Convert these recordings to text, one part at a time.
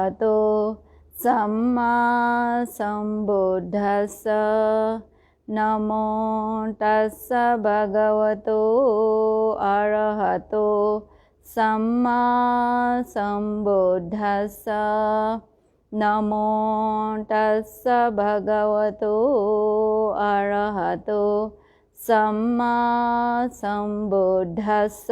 तो सम्मा सम्बुद्धस्स नमो तस्स भगवतो अरहतो सम्मा सम्बुद्धस्स नमो तस्स भगवतो अरहतो सम्मा सम्बुद्धस्स।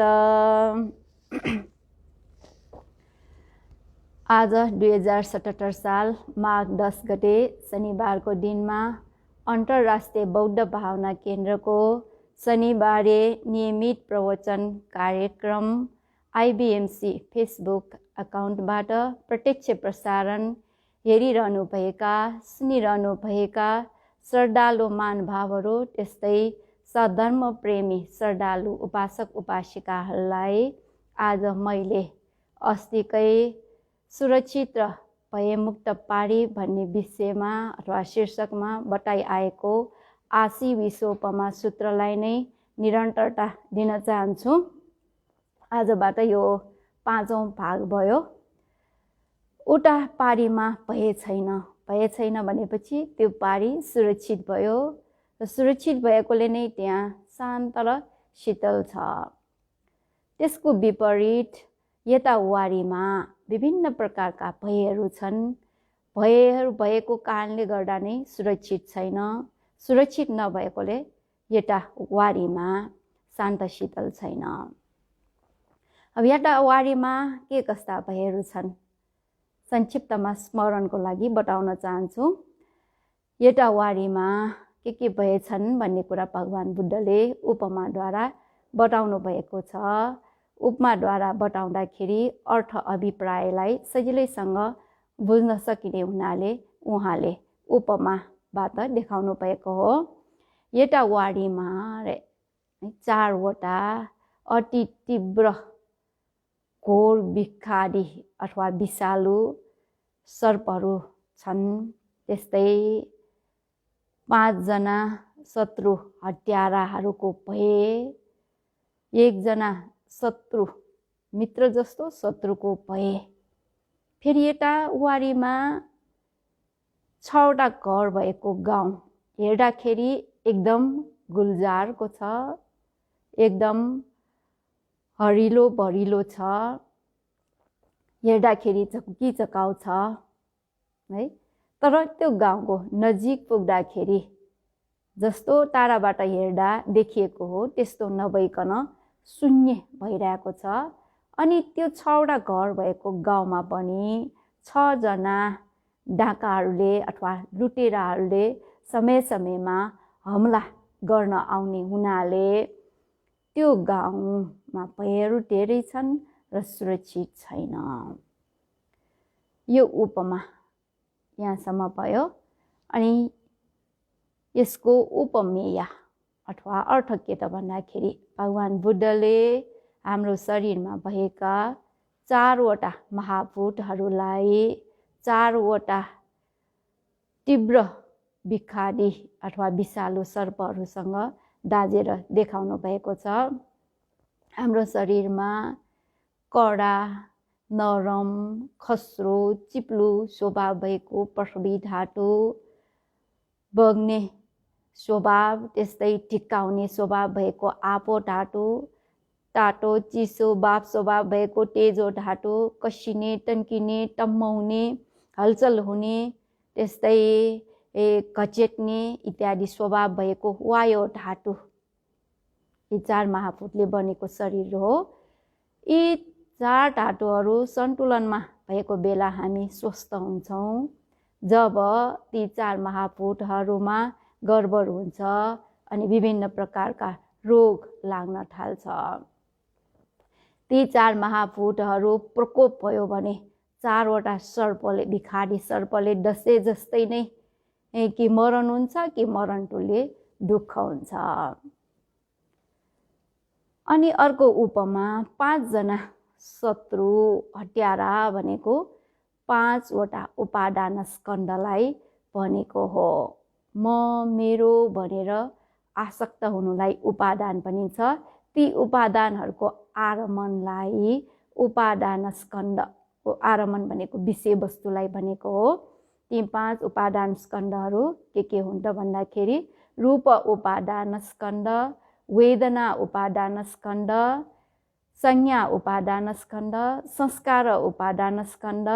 आज 2077 साल माघ 10 गते शनिबारको दिनमा अन्तर्राष्ट्रिय बौद्ध भावना केन्द्रको शनिबारे नियमित प्रवचन कार्यक्रम IBMC फेसबुक अकाउन्टबाट प्रत्यक्ष प्रसारण हेरिरहनुभएका सुनिरहनुभएका श्रद्धालु महानुभावहरू त्यस्तै सधर्म प्रेमी श्रद्धालु उपासक उपासिकाहरूलाई आज मैले अस्तिकै सुरक्षित र भयमुक्त पारी भन्ने विषयमा अथवा शीर्षकमा बताइआएको आशी विश्वोपमा सूत्रलाई नै निरन्तरता दिन चाहन्छु। आजबाट यो 5औं भाग भयो। उता पारीमा भय छैन भनेपछि त्यो पारी सुरक्षित भयो र सुरक्षित भएकोले नै त्यहाँ शान्त र शीतल छ। त्यसको विपरीत यता वारीमा विभिन्न प्रकारका भयहरू छन्। भयहरू भएको कारणले गर्दा नै सुरक्षित छैन। सुरक्षित नभएकोले यता वारीमा शान्त शीतल छैन। अब यता वारीमा के कस्ता भयहरू छन् संक्षिप्तमा स्मरणको लागि बताउन चाहन्छु। यता वारीमा के भय छन् भन्ने कुरा भगवान बुद्धले उपमाद्वारा बताउनु भएको छ। उपमाद्वारा बताउँदाखेरि अर्थ अभिप्रायलाई सजिलैसँग बुझ्न सकिने हुनाले उहाँले उपमाबाट देखाउनु भएको हो। यता वारीमा 4वटा अति तीव्र घोर विखादी अथवा विषालु सर्पहरू छन्। त्यस्तै 5 जना शत्रु हत्याराहरूको भय, 1 जना शत्रु मित्र जस्तो शत्रुको भय। फेरि यता वारीमा 6वटा घर भएको गाउँ हेर्दाखेरि एकदम गुल्जारको छ, एकदम हरिलो भरिलो छ, हेर्दाखेरि चकाउ छ है। तर त्यो गाउँको नजिक पुग्दाखेरि जस्तो टाढाबाट हेर्दा देखिएको हो त्यस्तो नभइकन शून्य भइरहेको छ। अनि त्यो 6वटा घर भएको गाउँमा पनि 6 जना डाकाहरूले अथवा लुटेराहरूले समय समयमा हमला गर्न आउने हुनाले त्यो गाउँमा भयहरू धेरै छन् र सुरक्षित छैन। यो उपमा यहाँसम्म भयो। अनि यसको उपमेय अथवा अर्थ के त भन्दाखेरि भगवान बुद्धले हाम्रो शरीरमा भएका 4वटा महाभूतहरूलाई 4वटा तीव्र विखादी अथवा विषालु सर्पहरूसँग दाजेर देखाउनु भएको छ। हाम्रो शरीरमा कडा, नरम, खस्रो, चिप्लो स्वभाव भएको पृथ्वी धातु, बग्ने स्वभाव, त्यस्तै ढिक्काउने स्वभाव भएको आपो धातु, तातो चिसो बाफ स्वभाव भएको तेजो धातु, कसिने, तन्किने, टम्माउने, हलचल हुने, त्यस्तै घचेट्ने इत्यादि स्वभाव भएको वायु धातु। यी 4 महाभूतले बनेको शरीर हो। यी 4 धातुहरू सन्तुलनमा भएको बेला हामी स्वस्थ हुन्छौँ। जब ती 4 महाभूतहरूमा गडबड हुन्छ अनि विभिन्न प्रकारका रोग लाग्न थाल्छ। ती 4 महाभूतहरू प्रकोप भयो भने 4वटा सर्पले, विखादी सर्पले डसे जस्तै नै कि मरण हुन्छ कि मरण तुल्य दुःख हुन्छ। अनि अर्को उपमा 5 जना शत्रु हत्यारा भनेको 5वटा उपादान स्कन्धलाई भनेको हो। म मेरो भनेर आसक्त हुनुलाई उपादान भनिन्छ। ती उपादानहरूको आगमनलाई उपादान स्कन्ध आरमण भनेको विषयवस्तुलाई भनेको हो। ती 5 उपादान स्कन्धहरू के हुन् त भन्दाखेरि रूप उपादान स्कन्ध, वेदना उपादान स्कन्ध, संज्ञा उपादान स्कन्ध, संस्कार उपादान स्कन्ध,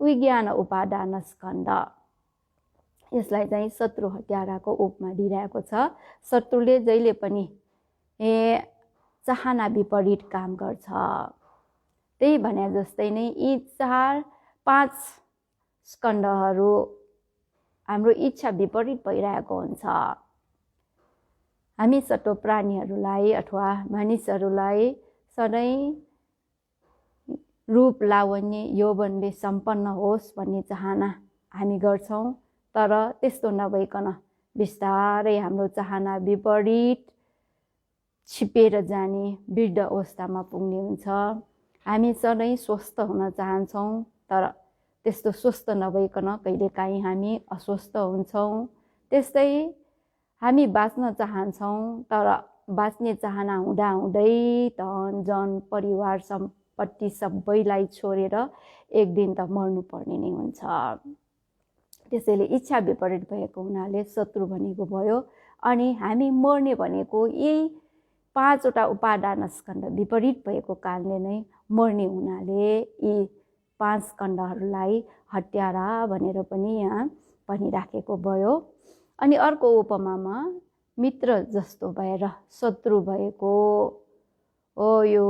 विज्ञान उपादान स्कन्ध। यसलाई चाहिँ शत्रु हत्याराको उपमा दिइरहेको छ। शत्रुले जहिले पनि चाहना विपरीत काम गर्छ। त्यही भने जस्तै नै यी 4-5 स्कन्धहरू हाम्रो इच्छा विपरीत भइरहेको हुन्छ। हामी सटो प्राणीहरूलाई अथवा मानिसहरूलाई सधैँ रूप, लावण्य, यौवनले सम्पन्न होस् भन्ने चाहना हामी गर्छौँ। तर त्यस्तो नभइकन बिस्तारै हाम्रो चाहना विपरीत छिपेर जाने वृद्ध अवस्थामा पुग्ने हुन्छ। हामी सधैँ स्वस्थ हुन चाहन्छौँ, तर त्यस्तो स्वस्थ नभइकन कहिलेकाहीँ हामी अस्वस्थ हुन्छौँ। त्यस्तै हामी बाँच्न चाहन्छौँ, तर बाँच्ने चाहना हुँदाहुँदै धन जन परिवार सम्पत्ति सबैलाई छोडेर एक दिन त मर्नुपर्ने नै हुन्छ। त्यसैले इच्छा विपरीत भएको हुनाले शत्रु भनेको भयो। अनि हामी मर्ने भनेको यही 5वटा उपादान स्कन्ध विपरीत भएको कारणले नै मर्ने हुनाले यी 5 स्कन्धहरूलाई हत्यारा भनेर पनि यहाँ भनिराखेको भयो। अनि अर्को उपमामा मित्र जस्तो भएर शत्रु भएको यो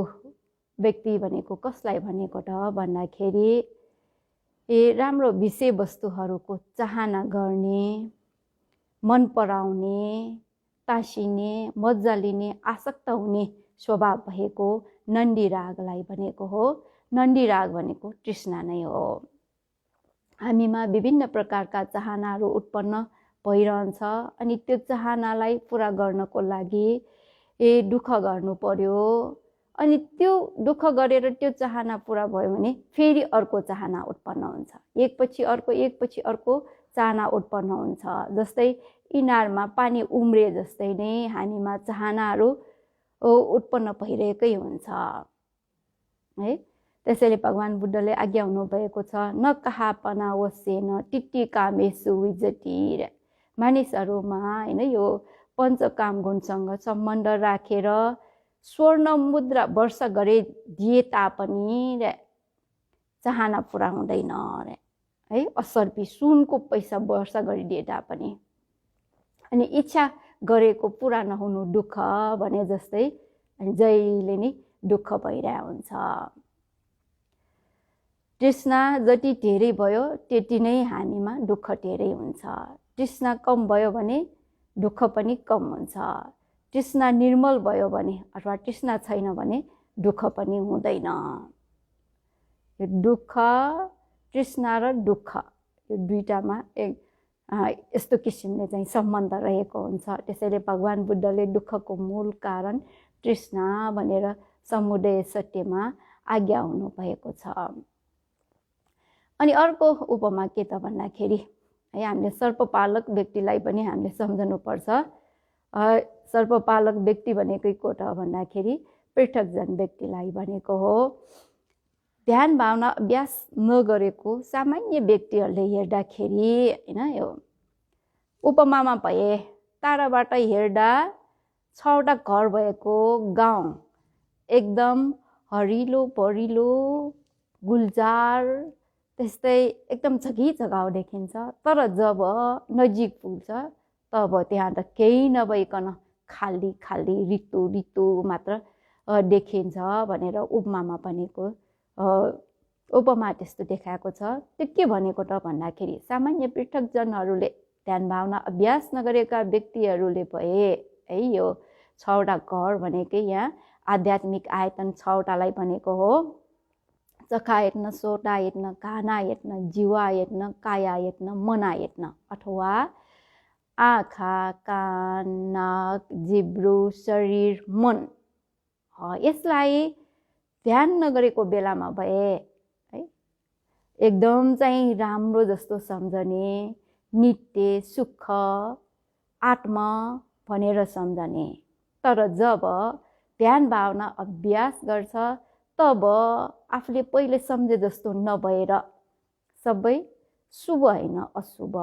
व्यक्ति भनेको कसलाई भनेको त भन्दाखेरि राम्रो विषयवस्तुहरूको चाहना गर्ने, मन पराउने, तासिने, मजा लिने, आसक्त हुने स्वभाव भएको नन्दी रागलाई भनेको हो। नन्दी राग भनेको तृष्णा नै हो। हामीमा विभिन्न प्रकारका चाहनाहरू उत्पन्न भइरहन्छ। अनि त्यो चाहनालाई पुरा गर्नको लागि दुःख गर्नु पर्यो। अनि त्यो दुःख गरेर त्यो चाहना पुरा भयो भने फेरि अर्को चाहना उत्पन्न हुन्छ। एकपछि अर्को चाहना उत्पन्न हुन्छ। जस्तै इनारमा पानी उम्रे जस्तै नै हामीमा चाहनाहरू उत्पन्न भइरहेकै हुन्छ है। त्यसैले भगवान् बुद्धले आज्ञा हुनुभएको छ, न कहा पनावसेन टिट्टी कामेसु विजती। मानिसहरूमा होइन यो पञ्चकाम गुणसँग सम्बन्ध राखेर स्वर्ण मुद्रा वर्ष गरे दिए तापनि चाहना पुरा हुँदैन रे है। असर्पी सुनको पैसा वर्ष गरिदिए तापनि। अनि इच्छा गरेको पुरा नहुनु दुःख भने जस्तै जहिले नै दुःख भइरहेको हुन्छ। तृष्णा जति धेरै भयो त्यति नै हामीमा दुःख धेरै हुन्छ। तृष्णा कम भयो भने दुःख पनि कम हुन्छ। तृष्णा निर्मल भयो भने अथवा तृष्णा छैन भने दुःख पनि हुँदैन। यो दुःख, तृष्णा र दुःख यो दुईटामा यस्तो किसिमले चाहिँ सम्बन्ध रहेको हुन्छ। त्यसैले भगवान् बुद्धले दुःखको मूल कारण तृष्णा भनेर समुदय सत्यमा आज्ञा हुनुभएको छ। अनि अर्को उपमा के त भन्दाखेरि है, हामीले सर्पपालक व्यक्तिलाई पनि हामीले सम्झनुपर्छ। सर्पपालक व्यक्ति भनेकै को त भन्दाखेरि पृथकजन व्यक्तिलाई भनेको हो। ध्यान भावना अभ्यास नगरेको सामान्य व्यक्तिहरूले हेर्दाखेरि होइन, यो उपमामा भए टाढाबाट हेर्दा 6वटा घर भएको गाउँ एकदम हरिलो परिलो गुलजार त्यस्तै एकदम झगिझगाउ देखिन्छ। तर जब नजिक पुग्छ तब त्यहाँ त केही नभइकन खाली खाली रितु रितु मात्र देखिन्छ भनेर उपमामा भनेको उपमा त्यस्तो देखाएको छ। त्यो के भनेको त भन्दाखेरि सामान्य पृथकजनहरूले ध्यान भावना अभ्यास नगरेका व्यक्तिहरूले भए है, यो 6वटा घर भनेकै यहाँ आध्यात्मिक आयतन 6वटालाई भनेको हो। चखायत्न, सोटायत्न, घानायत्न, जीवायत्न, कायायत्न, मनायत्न अथवा आँखा, कान, नाक, जिब्रो, शरीर, मन। यसलाई ध्यान नगरेको बेलामा भए है एकदम चाहिँ राम्रो जस्तो सम्झने, नित्य सुख आत्मा भनेर सम्झने। तर जब ध्यान भावना अभ्यास गर्छ तब आफूले पहिले सम्झे जस्तो नभएर सबै शुभ होइन अशुभ,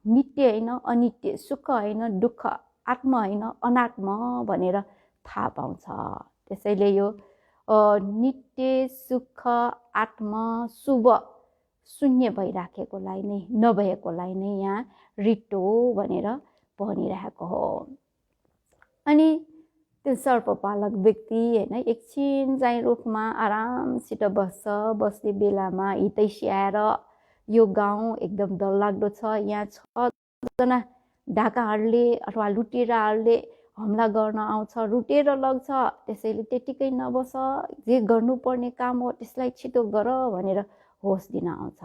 नित्य होइन अनित्य, सुख होइन दुःख, आत्म होइन अनात्म भनेर थाहा पाउँछ। त्यसैले यो नित्य सुख आत्मा शुभ शून्य भइराखेकोलाई नै नभएकोलाई नै यहाँ रिटो भनेर भनिरहेको हो। अनि त्यो सर्पपालक व्यक्ति होइन एकछिन चाहिँ रुखमा आरामसित बस्ने बेलामा हितैषी आएर यो गाउँ एकदम डरलाग्दो छ, यहाँ 6 जना ढाकाहरूले अथवा लुटेराहरूले हमला गर्न आउँछ, लुटेर लग्छ, त्यसैले त्यतिकै नबस, जे गर्नुपर्ने काम हो त्यसलाई छिटो गर भनेर होस दिन आउँछ।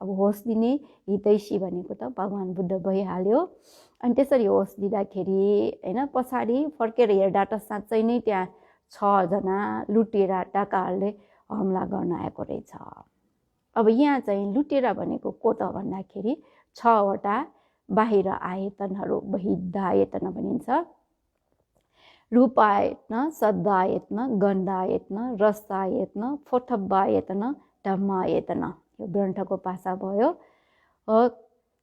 अब होस दिने हितैषी भनेको त भगवान् बुद्ध भइहाल्यो। अनि त्यसरी होस दिँदाखेरि होइन पछाडि फर्केर हेर्दा त साँच्चै नै त्यहाँ 6 जना लुटेरा डाकाहरूले हमला गर्न आएको रहेछ। अब यहाँ चाहिँ लुटेरा भनेको को त भन्दाखेरि 6 वटा बाहिर आयतनहरू, बहिदायतन भनिन्छ। रूपायतन, सद्दायतन, गन्धायतन, रसायतन, फोठब्बायतन, धम्मायतन, यो ग्रन्थको भाषा भयो।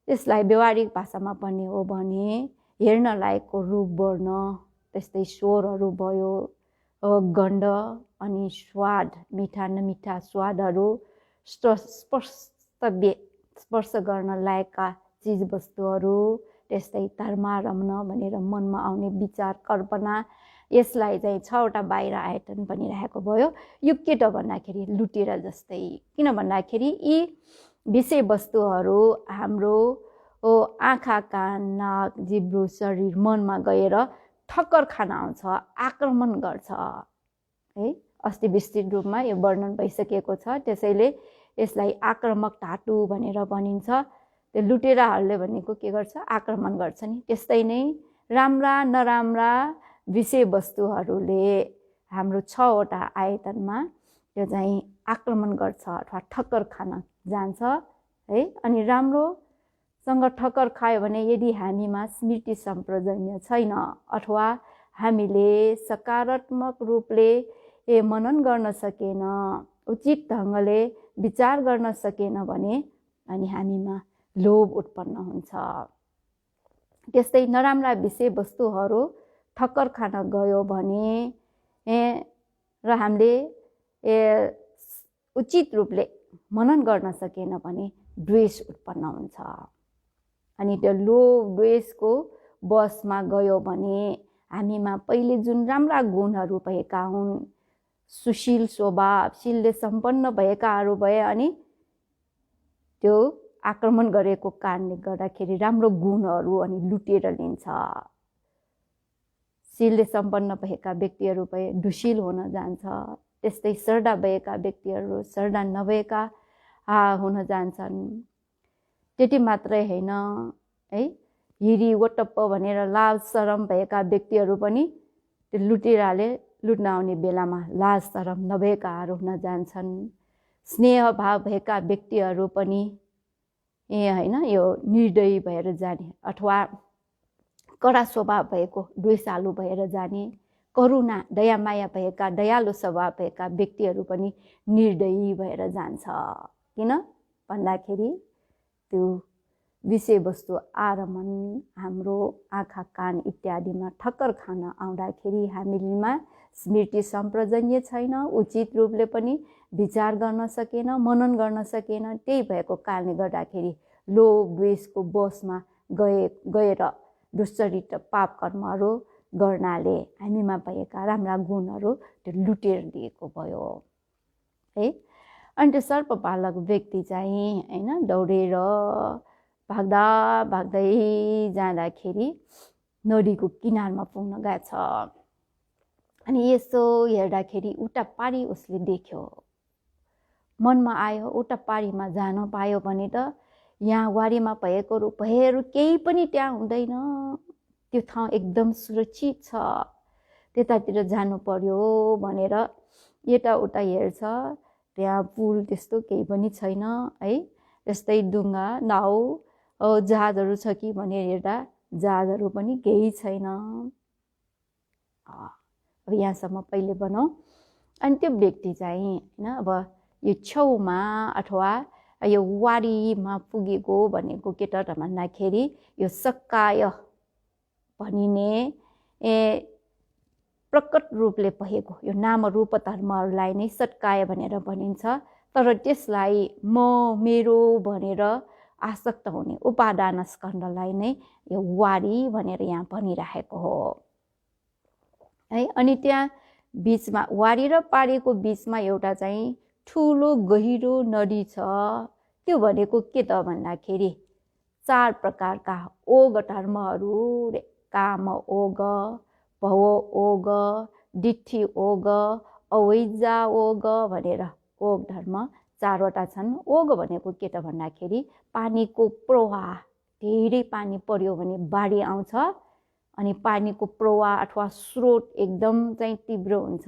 त्यसलाई व्यवहारिक भाषामा भन्ने हो भने हेर्न लायकको रूप वर्ण, त्यस्तै स्वरहरू भयो, गन्ध अनि स्वाद, मिठा नमिठा स्वादहरू, स्पर्श गर्न लायकका चिजवस्तुहरू, त्यस्तै धर्मा रम्न भनेर मनमा आउने विचार कल्पना, यसलाई चाहिँ 6 वटा बाहिर आयतन भनिरहेको भयो। यो के त भन्दाखेरि लुटेरा जस्तै, किन भन्दाखेरि यी विषयवस्तुहरू हाम्रो आँखा कान नाक जिब्रो शरीर मनमा गएर ठक्कर खान आउँछ, आक्रमण गर्छ है। अस्ति विस्तृत रूपमा यो वर्णन भइसकेको छ। त्यसैले यसलाई आक्रमक धातु भनेर भनिन्छ। त्यो लुटेराहरूले भनेको के गर्छ, आक्रमण गर्छ नि। त्यस्तै नै राम्रा नराम्रा विषयवस्तुहरूले हाम्रो 6 वटा आयतनमा त्यो चाहिँ आक्रमण गर्छ अथवा ठक्कर खान जान्छ है। अनि राम्रोसँग ठक्कर खायो भने यदि हामीमा स्मृति सम्प्रजन्य छैन अथवा हामीले सकारात्मक रूपले मनन गर्न सकेन, उचित ढङ्गले विचार गर्न सकेन भने अनि हामीमा लोभ उत्पन्न हुन्छ। त्यस्तै नराम्रा विषयवस्तुहरू ठक्कर खान गयो भने र हामीले उचित रूपले मनन गर्न सकेन भने द्वेष उत्पन्न हुन्छ। अनि त्यो लोभ द्वेषको बसमा गयो भने हामीमा पहिले जुन राम्रा गुणहरू भएका हुन्, सुशील स्वभावशीलले सम्पन्न भएकाहरू भए अनि त्यो आक्रमण गरेको कारणले गर्दाखेरि राम्रो गुणहरू अनि लुटेर लिन्छ। शीलले सम्पन्न भएका व्यक्तिहरू भए दुशील हुन जान्छ। त्यस्तै श्रद्धा भएका व्यक्तिहरू श्रद्धा नभएका हुन जान्छन्। त्यति मात्रै होइन है, हिरी वटप्प भनेर लाज शरम भएका व्यक्तिहरू पनि त्यो लुटेराले लुट्न आउने बेलामा लाज शरम नभएकाहरू हुन जान्छन्। स्नेह भाव भएका व्यक्तिहरू पनि होइन यो निर्दयी भएर जाने अथवा कडा स्वभाव भएको द्वेषालु भएर जाने, करुणा दयामाया भएका दयालु स्वभाव भएका व्यक्तिहरू पनि निर्दयी भएर जान्छ। किन भन्दाखेरि त्यो विषयवस्तु आरमण हाम्रो आँखा कान इत्यादिमा ठक्कर खान आउँदाखेरि हामीमा स्मृति सम्प्रजन्य छैन, उचित रूपले पनि विचार गर्न सकेन, मनन गर्न सकेन। त्यही भएको कारणले गर्दाखेरि लोभ द्वेषको बसमा गएर दुश्चरित्र पाप कर्महरू गर्नाले हामीमा भएका राम्रा गुणहरू त्यो लुटेर दिएको भयो है। अनि त्यो सर्पपालक व्यक्ति चाहिँ होइन दौडेर भाग्दा भाग्दै जाँदाखेरि नदीको किनारमा पुग्न गएछ। अनि यसो हेर्दाखेरि उता पारी उसले देख्यो, मनमा आयो उता पारीमा जान पायो भने त यहाँ वारीमा भएको भएहरू केही पनि त्यहाँ हुँदैन, त्यो ठाउँ एकदम सुरक्षित छ, त्यतातिर जानु पर्यो भनेर यताउता हेर्छ। त्यहाँ पुल त्यस्तो केही पनि छैन है। त्यस्तै डुङ्गा नाउ जहाजहरू छ कि भनेर हेर्दा जहाजहरू पनि केही छैन। अब यहाँसम्म पहिले भनौँ। अनि त्यो व्यक्ति चाहिँ होइन अब यो छेउमा अथवा यो वारीमा पुगेको भनेको के त भन्दाखेरि यो सक्काय भनिने प्रकट रूपले भएको यो नाम रूप धर्महरूलाई नै सत्काय भनेर भनिन्छ। तर त्यसलाई म मेरो भनेर आसक्त हुने उपादान स्कन्धलाई नै यो वारी भनेर यहाँ भनिराखेको हो है। अनि त्यहाँ बिचमा वारी र पारीको बिचमा एउटा चाहिँ ठुलो गहिरो नदी छ। त्यो भनेको के त भन्दाखेरि 4 प्रकारका ओग धर्महरू, काम ओग, भव ओग, दिट्ठी ओग, अवैजा ओग भनेर ओग धर्म 4वटा छन्। ओग भनेको के त भन्दाखेरि पानीको प्रवाह, धेरै पानी पर्यो भने बाढी आउँछ अनि पानीको प्रवाह अथवा स्रोत एकदम चाहिँ तीव्र हुन्छ।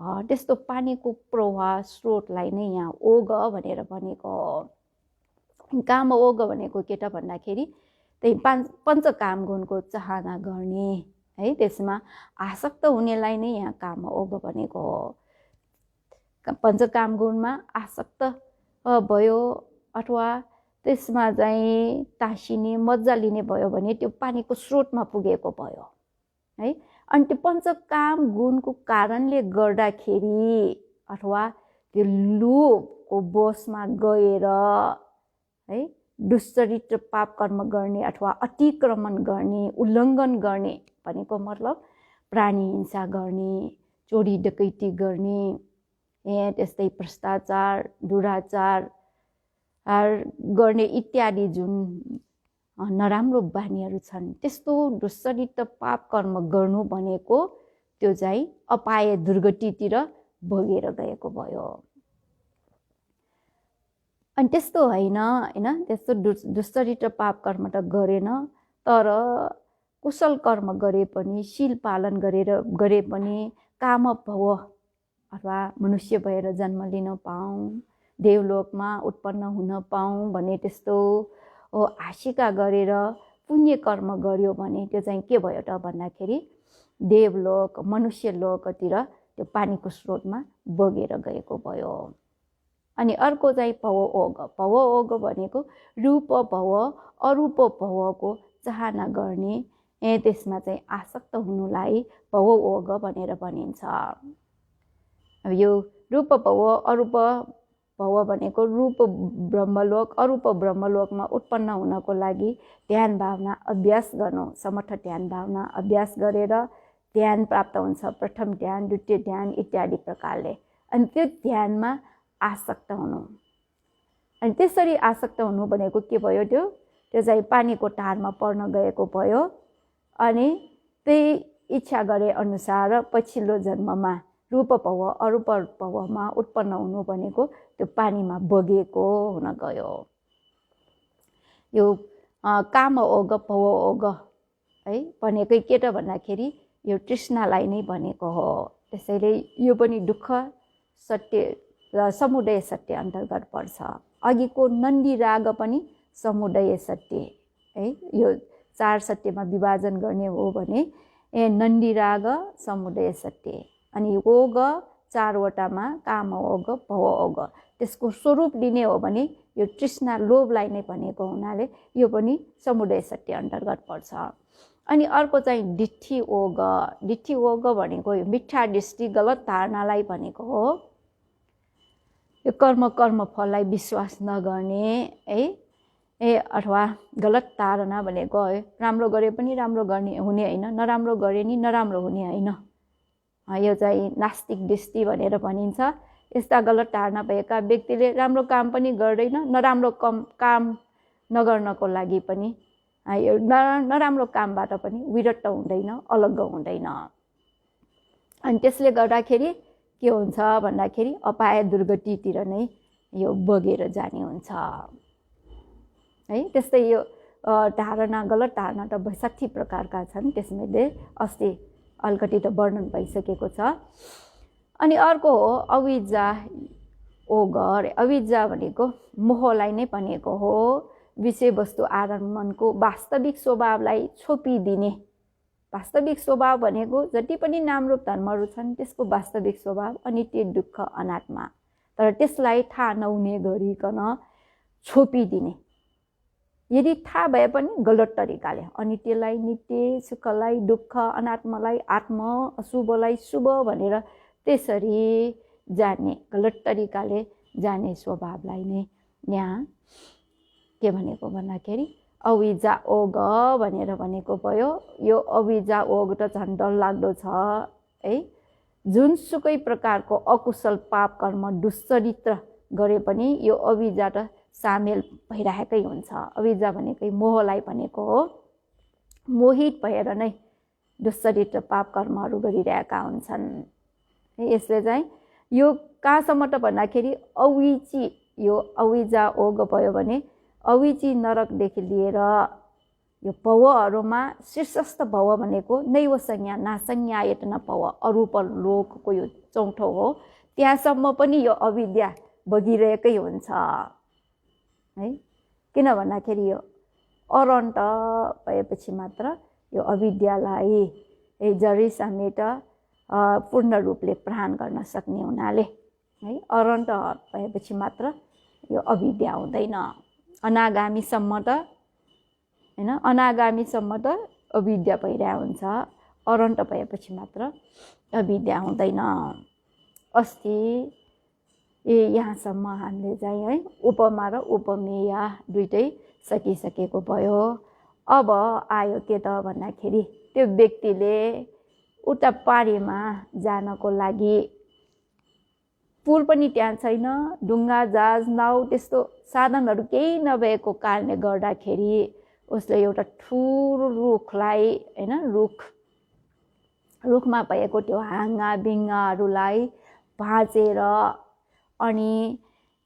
त्यस्तो पानीको प्रवाह स्रोतलाई नै यहाँ ओग भनेर भनेको हो। काम ओग भनेको के त भन्दाखेरि त्यही पञ्चकाम गुणको चाहना गर्ने है, त्यसमा आसक्त हुनेलाई नै यहाँ काम ओग भनेको हो। पञ्चकाम गुणमा आसक्त भयो अथवा त्यसमा चाहिँ टाँसिने मजा लिने भयो भने त्यो पानीको स्रोतमा पुगेको भयो है। अनि त्यो पञ्चकाम गुणको कारणले गर्दाखेरि अथवा त्यो लोभको वशमा गएर है दुश्चरित्र पाप कर्म गर्ने अथवा अतिक्रमण गर्ने, उल्लङ्घन गर्ने भनेको मतलब प्राणी हिंसा गर्ने, चोरी डकैती गर्ने, त्यस्तै भ्रष्टाचार, दुराचार गर्ने इत्यादि जुन नराम्रो बानीहरू छन्, त्यस्तो दुश्चरित्र पाप कर्म गर्नु भनेको त्यो चाहिँ अपाय दुर्गतितिर बगेर गएको भयो। अनि त्यस्तो होइन त्यस्तो दुश्चरित्र पाप कर्म त गरेन, तर कुशल कर्म गरे पनि, शील पालन गरे पनि, काम भव अथवा मनुष्य भएर जन्म लिन पाऊँ, देवलोकमा उत्पन्न हुन पाऊँ भने त्यस्तो आशिका गरेर पुण्य कर्म गर्यो भने त्यो चाहिँ के भयो त भन्दाखेरि देवलोक, मनुष्य लोकतिर त्यो पानीको स्रोतमा बगेर गएको भयो। अनि अर्को चाहिँ भव ओग। भव ओग भनेको रूप भव, अरूप भवको चाहना गर्ने, त्यसमा चाहिँ आसक्त हुनुलाई भव ओग भनेर भनिन्छ। अब यो रूप भव, अरूप भव भनेको रूप ब्रह्मलोक, अरूप ब्रह्मलोकमा उत्पन्न हुनको लागि ध्यान भावना अभ्यास गर्नु, समर्थ ध्यान भावना अभ्यास गरेर ध्यान प्राप्त हुन्छ। प्रथम ध्यान, द्वितीय ध्यान इत्यादि प्रकारले। अनि त्यो ध्यानमा आसक्त हुनु। अनि त्यसरी आसक्त हुनु भनेको के भयो? त्यो चाहिँ पानीको टारमा पर्न गएको भयो। अनि त्यही इच्छा गरे अनुसार पछिल्लो जन्ममा रूप भव, अरूप भवमा उत्पन्न हुनु भनेको त्यो पानीमा बगेको हुन गयो। यो काम ओग, भव ओग है भनेकै के त भन्दाखेरि यो तृष्णालाई नै भनेको हो। त्यसैले यो पनि दुःख सत्य र समुदय सत्य अन्तर्गत पर्छ। अघिको नन्दी राग पनि समुदय सत्य है। यो 4 सत्यमा विभाजन गर्ने हो भने नन्दी राग, समुदय सत्य। अनि ओग 4वटामा काम ओग, भव ओग। त्यसको स्वरूप लिने हो भने यो तृष्णा लोभलाई नै भनेको हुनाले यो पनि समुदय सत्य अन्तर्गत पर्छ। अनि अर्को चाहिँ दिट्ठी ओग। दिट्ठी ओग भनेको यो मिथ्या दृष्टि, गलत धारणालाई भनेको हो। यो कर्मफललाई विश्वास नगर्ने है, अथवा गलत धारणा भनेको है राम्रो गरे पनि राम्रो गर्ने हुने होइन, नराम्रो गरे नि नराम्रो हुने होइन। यो चाहिँ नास्तिक दृष्टि भनेर भनिन्छ। यस्ता गलत धारणा भएका व्यक्तिले राम्रो काम पनि गर्दैन, नराम्रो काम नगर्नको लागि पनि यो नराम्रो कामबाट पनि विरत हुँदैन, अलग्ग हुँदैन। अनि त्यसले गर्दाखेरि के हुन्छ भन्दाखेरि अपाय दुर्गतितिर नै यो बगेर जाने हुन्छ है। त्यस्तै यो धारणा, गलत धारणा त 60 प्रकारका छन्। त्यसमध्ये अस्ति अलिकति त वर्णन भइसकेको छ। अनि अर्को हो अविद्या ओग। अविद्या भनेको मोहलाई नै भनेको हो। विषयवस्तु आरम्भनको वास्तविक स्वभावलाई छोपिदिने वास्तविक स्वभाव भनेको जति पनि नामरूप धर्महरू छन् त्यसको वास्तविक स्वभाव अनित्य दुःख अनात्मा, तर त्यसलाई थाहा नहुने गरिकन छोपिदिने, यदि थाहा भए पनि गलत तरिकाले अनित्यलाई नित्य, सुखलाई दुःख, अनात्मालाई आत्मा, अशुभलाई शुभ भनेर त्यसरी जान्ने, गलत तरिकाले जाने स्वभावलाई नै यहाँ के भनेको भन्दाखेरि अविजा ओग भनेर भनेको भयो। यो अविजा ओग त झन् डरलाग्दो छ है। जुनसुकै प्रकारको अकुशल पाप कर्म दुश्चरित्र गरे पनि यो अविजा त सामेल भइरहेकै हुन्छ। अविजा भनेकै मोहलाई भनेको हो। मोहित भएर नै दुश्चरित्र पाप कर्महरू गरिरहेका हुन्छन्। यसले चाहिँ यो कहाँसम्म त भन्दाखेरि अविची, यो अविजा ओग भयो भने अविची नरकदेखि लिएर यो भवहरूमा शीर्षस्थ भव भनेको नैव संज्ञा नासंज्ञायतन भव, अरूप लोकको यो चौथो हो। त्यहाँसम्म पनि यो अविद्या बगिरहेकै हुन्छ है। किन भन्दाखेरि यो अरन्त भएपछि मात्र यो अविद्यालाई जरी समेत पूर्ण रूपले प्रहार गर्न सक्ने हुनाले है, अरन्त भएपछि मात्र यो अविद्या हुँदैन। अनागामीसम्म त हैन, अनागामीसम्म त अविद्या भइरहेको हुन्छ, अरन्त भएपछि मात्र अविद्या हुँदैन। अस्ति यहाँसम्म हामीले चाहिँ है उपमा र उपमेय दुइटै सकिसकेको भयो। अब आयो के त भन्दाखेरि त्यो व्यक्तिले उता पारीमा जानको लागि पुल पनि त्यहाँ छैन, डुङ्गा जहाज नाउ त्यस्तो साधनहरू केही नभएको कारणले गर्दाखेरि उसले एउटा ठुलो रुखलाई हैन, रुखमा भएको त्यो हाँगा बिङ्गाहरूलाई भाँचेर अनि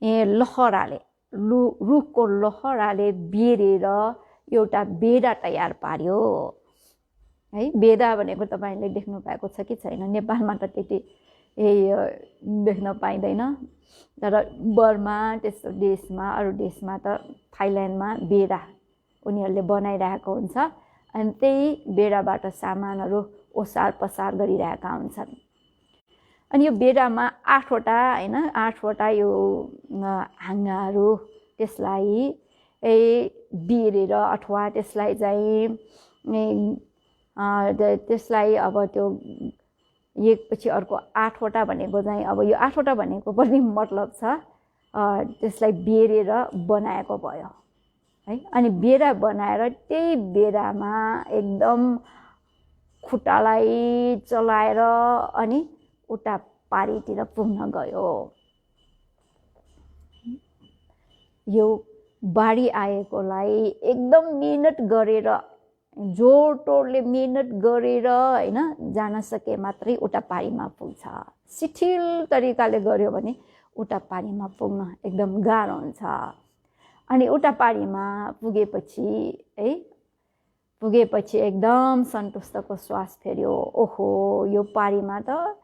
लहराले रुखको लहराले बेरेर एउटा बेडा तयार पार्यो है। बेडा भनेको तपाईँले देख्नु भएको छ कि छैन? नेपालमा त त्यति देख्न पाइँदैन, तर बर्मा त्यस्तो देशमा, अरू देशमा त थाइल्यान्डमा बेडा उनीहरूले बनाइरहेको हुन्छ अनि त्यही बेडाबाट सामानहरू ओसार पसार गरिरहेका हुन्छन्। अनि यो बेडामा 8वटा हैन, 8वटा यो हाँगाहरू त्यसलाई बेरेर अथवा त्यसलाई चाहिँ त्यसलाई अब त्यो एकपछि अर्को 8वटा भनेको चाहिँ अब यो 8वटा भनेको पनि मतलब छ त्यसलाई बेरेर बनाएको भयो है। अनि बेडा बनाएर त्यही बेडामा एकदम खुट्टालाई चलाएर अनि उता पारीतिर पुग्न गयो। यो बाढी आएकोलाई एकदम मिहिनेत गरेर, जोड तोडले मिहिनेत गरेर हैन जान सके मात्रै उता पारीमा पुग्छ। शिथिल तरिकाले गर्यो भने उता पारीमा पुग्न एकदम गाह्रो हुन्छ। अनि उता पारीमा पुगेपछि एकदम सन्तुष्टको श्वास फेर्यो। ओहो, यो पारीमा त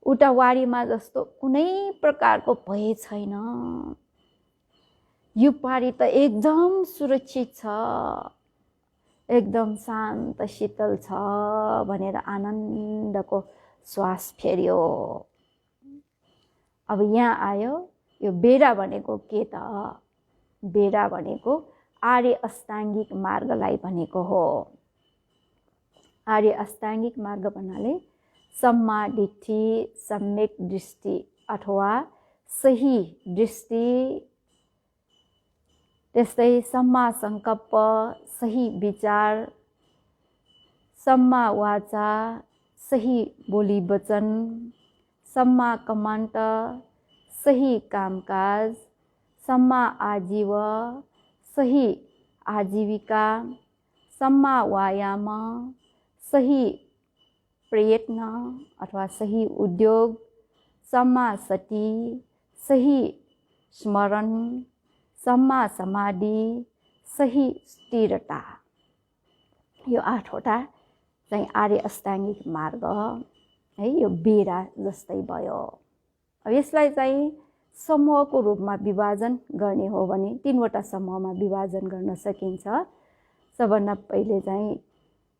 उता वारीमा जस्तो कुनै प्रकारको भय छैन, यो पारी त एकदम सुरक्षित छ, एकदम शान्त शीतल छ भनेर आनन्दको श्वास फेर्यो। अब यहाँ आयो यो बेडा भनेको के त? बेडा भनेको आर्य अष्टाङ्गिक मार्गलाई भनेको हो। आर्य अष्टाङ्गिक मार्ग भन्नाले सम्मा दिट्ठी, सम्यक दृष्टि अथवा सही दृष्टि, त्यस्तै सम्मा सङ्कल्प, सही विचार, सम्मा वाचा, सही बोली वचन, सम्मा कमान्त, सही कामकाज, सम्मा आजीव, सही आजीविका, सम्मा व्यायाम, सही प्रयत्न अथवा सही उद्योग, सम्मा सती, सही स्मरण, सम्मा समाधि, सही स्थिरता। यो 8वटा चाहिँ आर्य अष्टाङ्गिक मार्ग है, यो बेडा जस्तै भयो। अब यसलाई चाहिँ समूहको रूपमा विभाजन गर्ने हो भने 3वटा समूहमा विभाजन गर्न सकिन्छ। सबभन्दा पहिले चाहिँ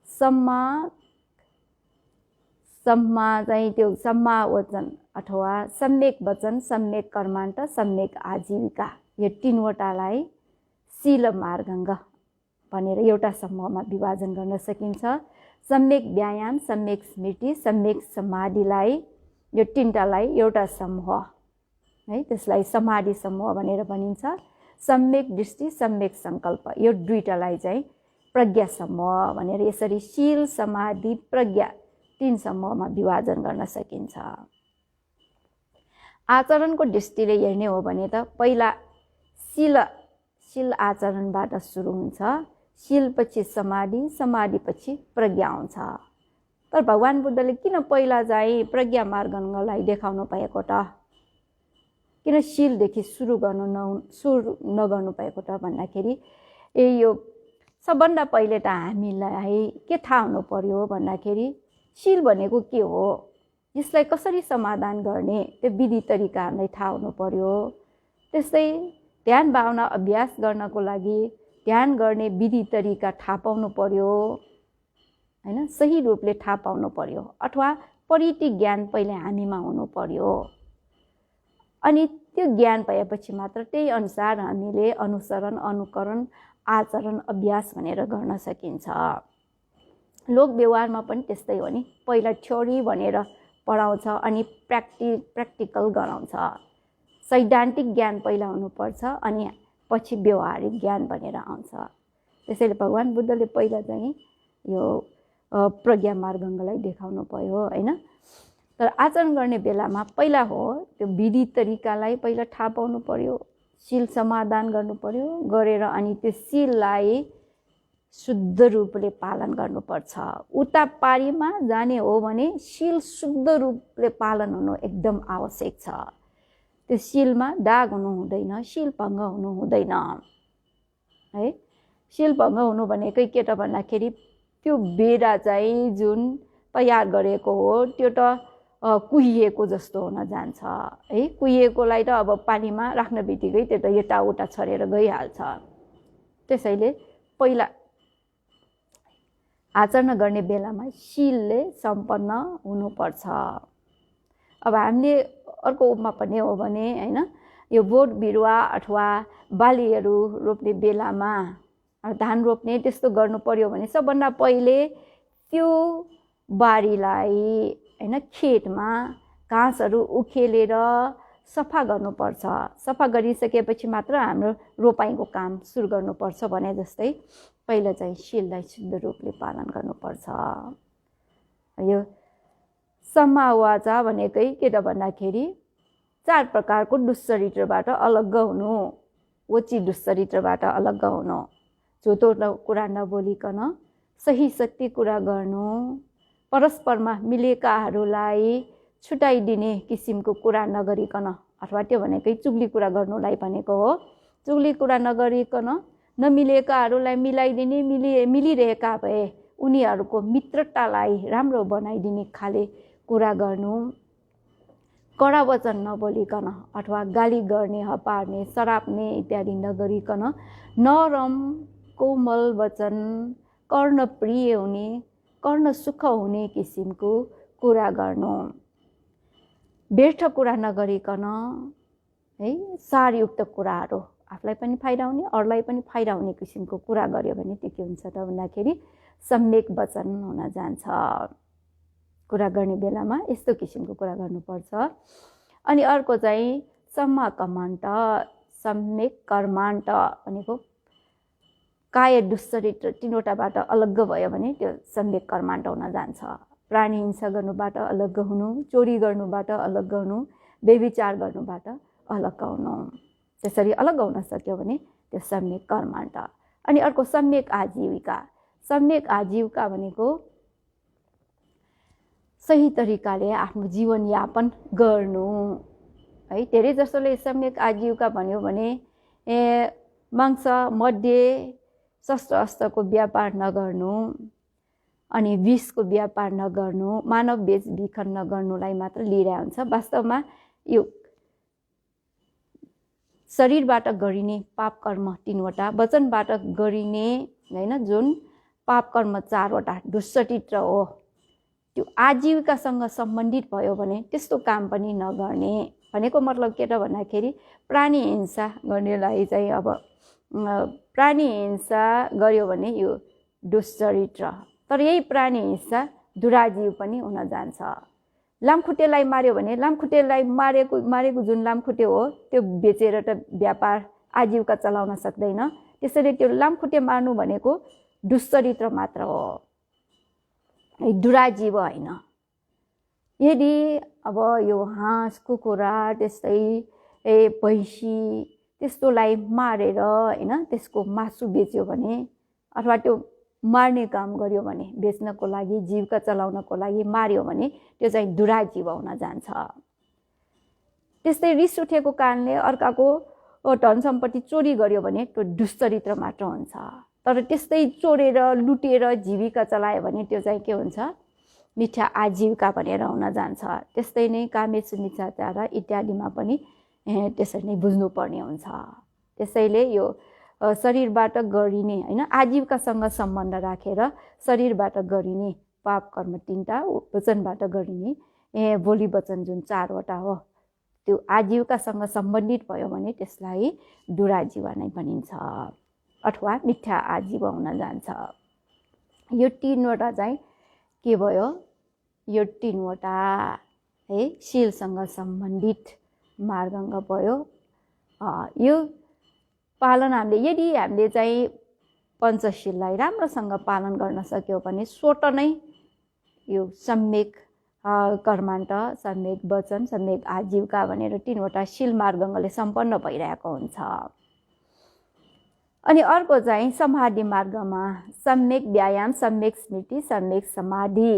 सम्मा चाहिँ त्यो सम्मा वचन अथवा सम्यक वचन, सम्यक कर्मान्त, सम्यक आजीविका, यो तीनवटालाई शील मार्गाङ्ग भनेर एउटा समूहमा विभाजन गर्न सकिन्छ। सम्यक व्यायाम, सम्यक स्मृति, सम्यक समाधिलाई, यो तीनटालाई एउटा समूह है, त्यसलाई समाधि समूह भनेर भनिन्छ। सम्यक दृष्टि, सम्यक सङ्कल्प, यो दुईटालाई चाहिँ प्रज्ञा समूह भनेर, यसरी शील, समाधि, प्रज्ञा तीन समूहमा विभाजन गर्न सकिन्छ। आचरणको दृष्टिले हेर्ने हो भने त पहिला शील आचरणबाट सुरु हुन्छ, शीलपछि समाधि, समाधिपछि प्रज्ञा आउँछ। तर भगवान बुद्धले किन पहिला चाहिँ प्रज्ञा मार्गलाई देखाउनु भएको त? किन शीलदेखि सुरु नगर्नु भएको त भन्दाखेरि यो सबभन्दा पहिले त हामीलाई के थाहा हुनु पर्यो भन्दाखेरि शील भनेको के हो, यसलाई कसरी समाधान गर्ने, त्यो विधि तरिका हामीलाई थाहा हुनु पर्यो। त्यस्तै ध्यान भावना अभ्यास गर्नको लागि ध्यान गर्ने विधि तरिका थाहा पाउनु पर्यो हैन, सही रूपले थाहा पाउनु पर्यो, अथवा परिधि ज्ञान पहिले हामीमा हुनु पर्यो। अनि त्यो ज्ञान भएपछि मात्र त्यही अनुसार हामीले अनुसरण, अनुकरण, आचरण, अभ्यास भनेर गर्न सकिन्छ। लोक व्यवहारमा पनि त्यस्तै हो नि, पहिला थ्योरी भनेर पढाउँछ अनि प्र्याक्टिकल गराउँछ। सैद्धान्तिक ज्ञान पहिला हुनुपर्छ अनि पछि व्यवहारिक ज्ञान भनेर आउँछ। त्यसैले भगवान बुद्धले पहिला चाहिँ यो प्रज्ञा मार्गलाई देखाउनु भयो हैन। तर आचरण गर्ने बेलामा पहिला हो त्यो विधि तरिकालाई पहिला थाहा पाउनु पर्यो, शील समाधान गर्नु पर्यो, गरेर अनि त्यो शीललाई शुद्ध रूपले पालन गर्नुपर्छ। उता पारीमा जाने हो भने शील शुद्ध रूपले पालन हुनु एकदम आवश्यक छ। त्यो शीलमा दाग हुनु हुँदैन, शील भङ्ग हुनु हुँदैन है। शील भङ्ग हुनु भनेकै के त भन्दाखेरि त्यो बेडा चाहिँ जुन तयार गरेको हो त्यो त कुहिएको जस्तो हुन जान्छ है। कुहिएकोलाई त अब पानीमा राख्न बित्तिकै त्यो त यताउता छरेर गइहाल्छ। त्यसैले पहिला आचरण गर्ने बेलामा शीलले सम्पन्न हुनुपर्छ। अब हामीले अर्को उपमा पनि हो भने हैन, यो बोट बिरुवा अथवा बालीहरू रोप्ने बेलामा धान रोप्ने त्यस्तो गर्नु पर्यो भने सबभन्दा पहिले त्यो बारीलाई हैन खेतमा घाँसहरू उखेलेर सफा गर्नुपर्छ। सफा गरिसकेपछि मात्र हाम्रो रोपाइँको काम सुरु गर्नुपर्छ भने जस्तै पहिला चाहिँ शीललाई शुद्ध रूपले पालन गर्नुपर्छ। यो सम्मावाचा भनेकै के त भन्दाखेरि 4 प्रकारको दुश्चरित्रबाट अलग्ग हुनु, वची दुश्चरित्रबाट अलग्ग हुनु, झुटो कुरा नबोलिकन सही सत्य कुरा गर्नु, परस्परमा मिलेकाहरूलाई छुटाइदिने किसिमको कुरा नगरिकन, अथवा त्यो भनेकै चुगली कुरा गर्नुलाई भनेको हो। चुगली कुरा नगरिकन नमिलेकाहरूलाई मिलाइदिने, मिलिरहेका भए उनीहरूको मित्रतालाई राम्रो बनाइदिने खाले कुरा गर्नु, कडा वचन नबोलिकन अथवा गाली गर्ने, हपार्ने, सराप्ने इत्यादि नगरिकन नरम कोमल वचन, कर्णप्रिय हुने, कर्ण सुख हुने किसिमको कुरा गर्नु, व्यर्थ कुरा नगरिकन है सारयुक्त कुराहरू आफूलाई पनि फाइदा हुने, अरूलाई पनि फाइदा हुने किसिमको कुरा गर्यो भने त्यो के हुन्छ त भन्दाखेरि सम्यक वचन हुन जान्छ। कुरा गर्ने बेलामा यस्तो किसिमको कुरा गर्नुपर्छ। अनि अर्को चाहिँ सम्मा कमान्त, सम्यक कर्मान्त भनेको काय दुश्चरित्र तीनवटाबाट अलग्ग भयो भने त्यो सम्यक कर्मान्त हुन जान्छ। प्राणी हिंसा गर्नुबाट अलग्ग हुनु, चोरी गर्नुबाट अलग्ग हुनु, व्यभिचार गर्नुबाट अलग्ग हुनु, त्यसरी अलग्ग हुन सक्यो भने त्यो सम्यक कर्मान्त। अनि अर्को सम्यक आजीविका। सम्यक आजीविका भनेको सही तरिकाले आफ्नो जीवनयापन गर्नु है। धेरै जसोले सम्यक आजीविका भन्यो भने मांस मध्य शस्त्र अस्त्रको व्यापार नगर्नु, अनि विषको व्यापार नगर्नु, मानव बेचबिखन नगर्नुलाई मात्र लिइरहेको हुन्छ। वास्तवमा यो शरीरबाट गरिने पाप कर्म 3वटा, वचनबाट गरिने हैन जुन पाप कर्म 4वटा दुष्चरित्र हो, त्यो आजीविकासँग सम्बन्धित भयो भने त्यस्तो काम पनि नगर्ने। भनेको मतलब के त भन्दाखेरि प्राणी हिंसा गर्नेलाई चाहिँ अब प्राणी हिंसा गर्यो भने यो दुष्चरित्र, तर यही प्राणी हिंसा दुराजीव पनि हुन जान्छ। लामखुट्टेलाई मार्यो भने लामखुट्टेलाई मारेको जुन लामखुट्टे हो त्यो बेचेर त व्यापार आजीविका चलाउन सक्दैन। त्यसैले त्यो लामखुट्टे मार्नु भनेको दुष्चरित्र मात्र हो, दुराजीव होइन। यदि अब यो हाँस कुखुरा त्यस्तै भैँसी त्यस्तोलाई मारेर होइन त्यसको मासु बेच्यो भने अथवा त्यो मार्ने काम गर्यो भने बेच्नको लागि जीविका चलाउनको लागि मार्यो भने त्यो चाहिँ दुराजीव हुन जान्छ। त्यस्तै रिस उठेको कारणले अर्काको धन सम्पत्ति चोरी गर्यो भने त्यो दुष्चरित्र मात्र हुन्छ। तर त्यस्तै चोरेर लुटेर जीविका चलायो भने त्यो चाहिँ के हुन्छ, मिथ्या आजीविका भनेर हुन जान्छ। त्यस्तै नै कामेषु मिथ्याचार इत्यादिमा पनि त्यसरी नै बुझ्नुपर्ने हुन्छ। त्यसैले यो शरीरबाट गरिने होइन आजीविकासँग सम्बन्ध राखेर शरीरबाट गरिने पाप कर्म 3टा, वचनबाट गरिने बोली वचन जुन 4वटा हो त्यो आजीविकासँग सम्बन्धित भयो भने त्यसलाई दुराजीव नै भनिन्छ अथवा मिथ्या आजीव हुन जान्छ। यो 3वटा चाहिँ के भयो, यो 3वटा है शीलसँग सम्बन्धित मार्गाङ्ग भयो। यो पालन हामीले हामीले चाहिँ पञ्चशीललाई राम्रोसँग पालन गर्न सक्यो भने स्वतः नै यो सम्यक कर्मान्त, सम्यक वचन, सम्यक आजीविका भनेर 3वटा शील मार्गले सम्पन्न भइरहेको हुन्छ। अनि अर्को चाहिँ समाधि मार्गमा सम्यक व्यायाम, सम्यक स्मृति, सम्यक समाधि।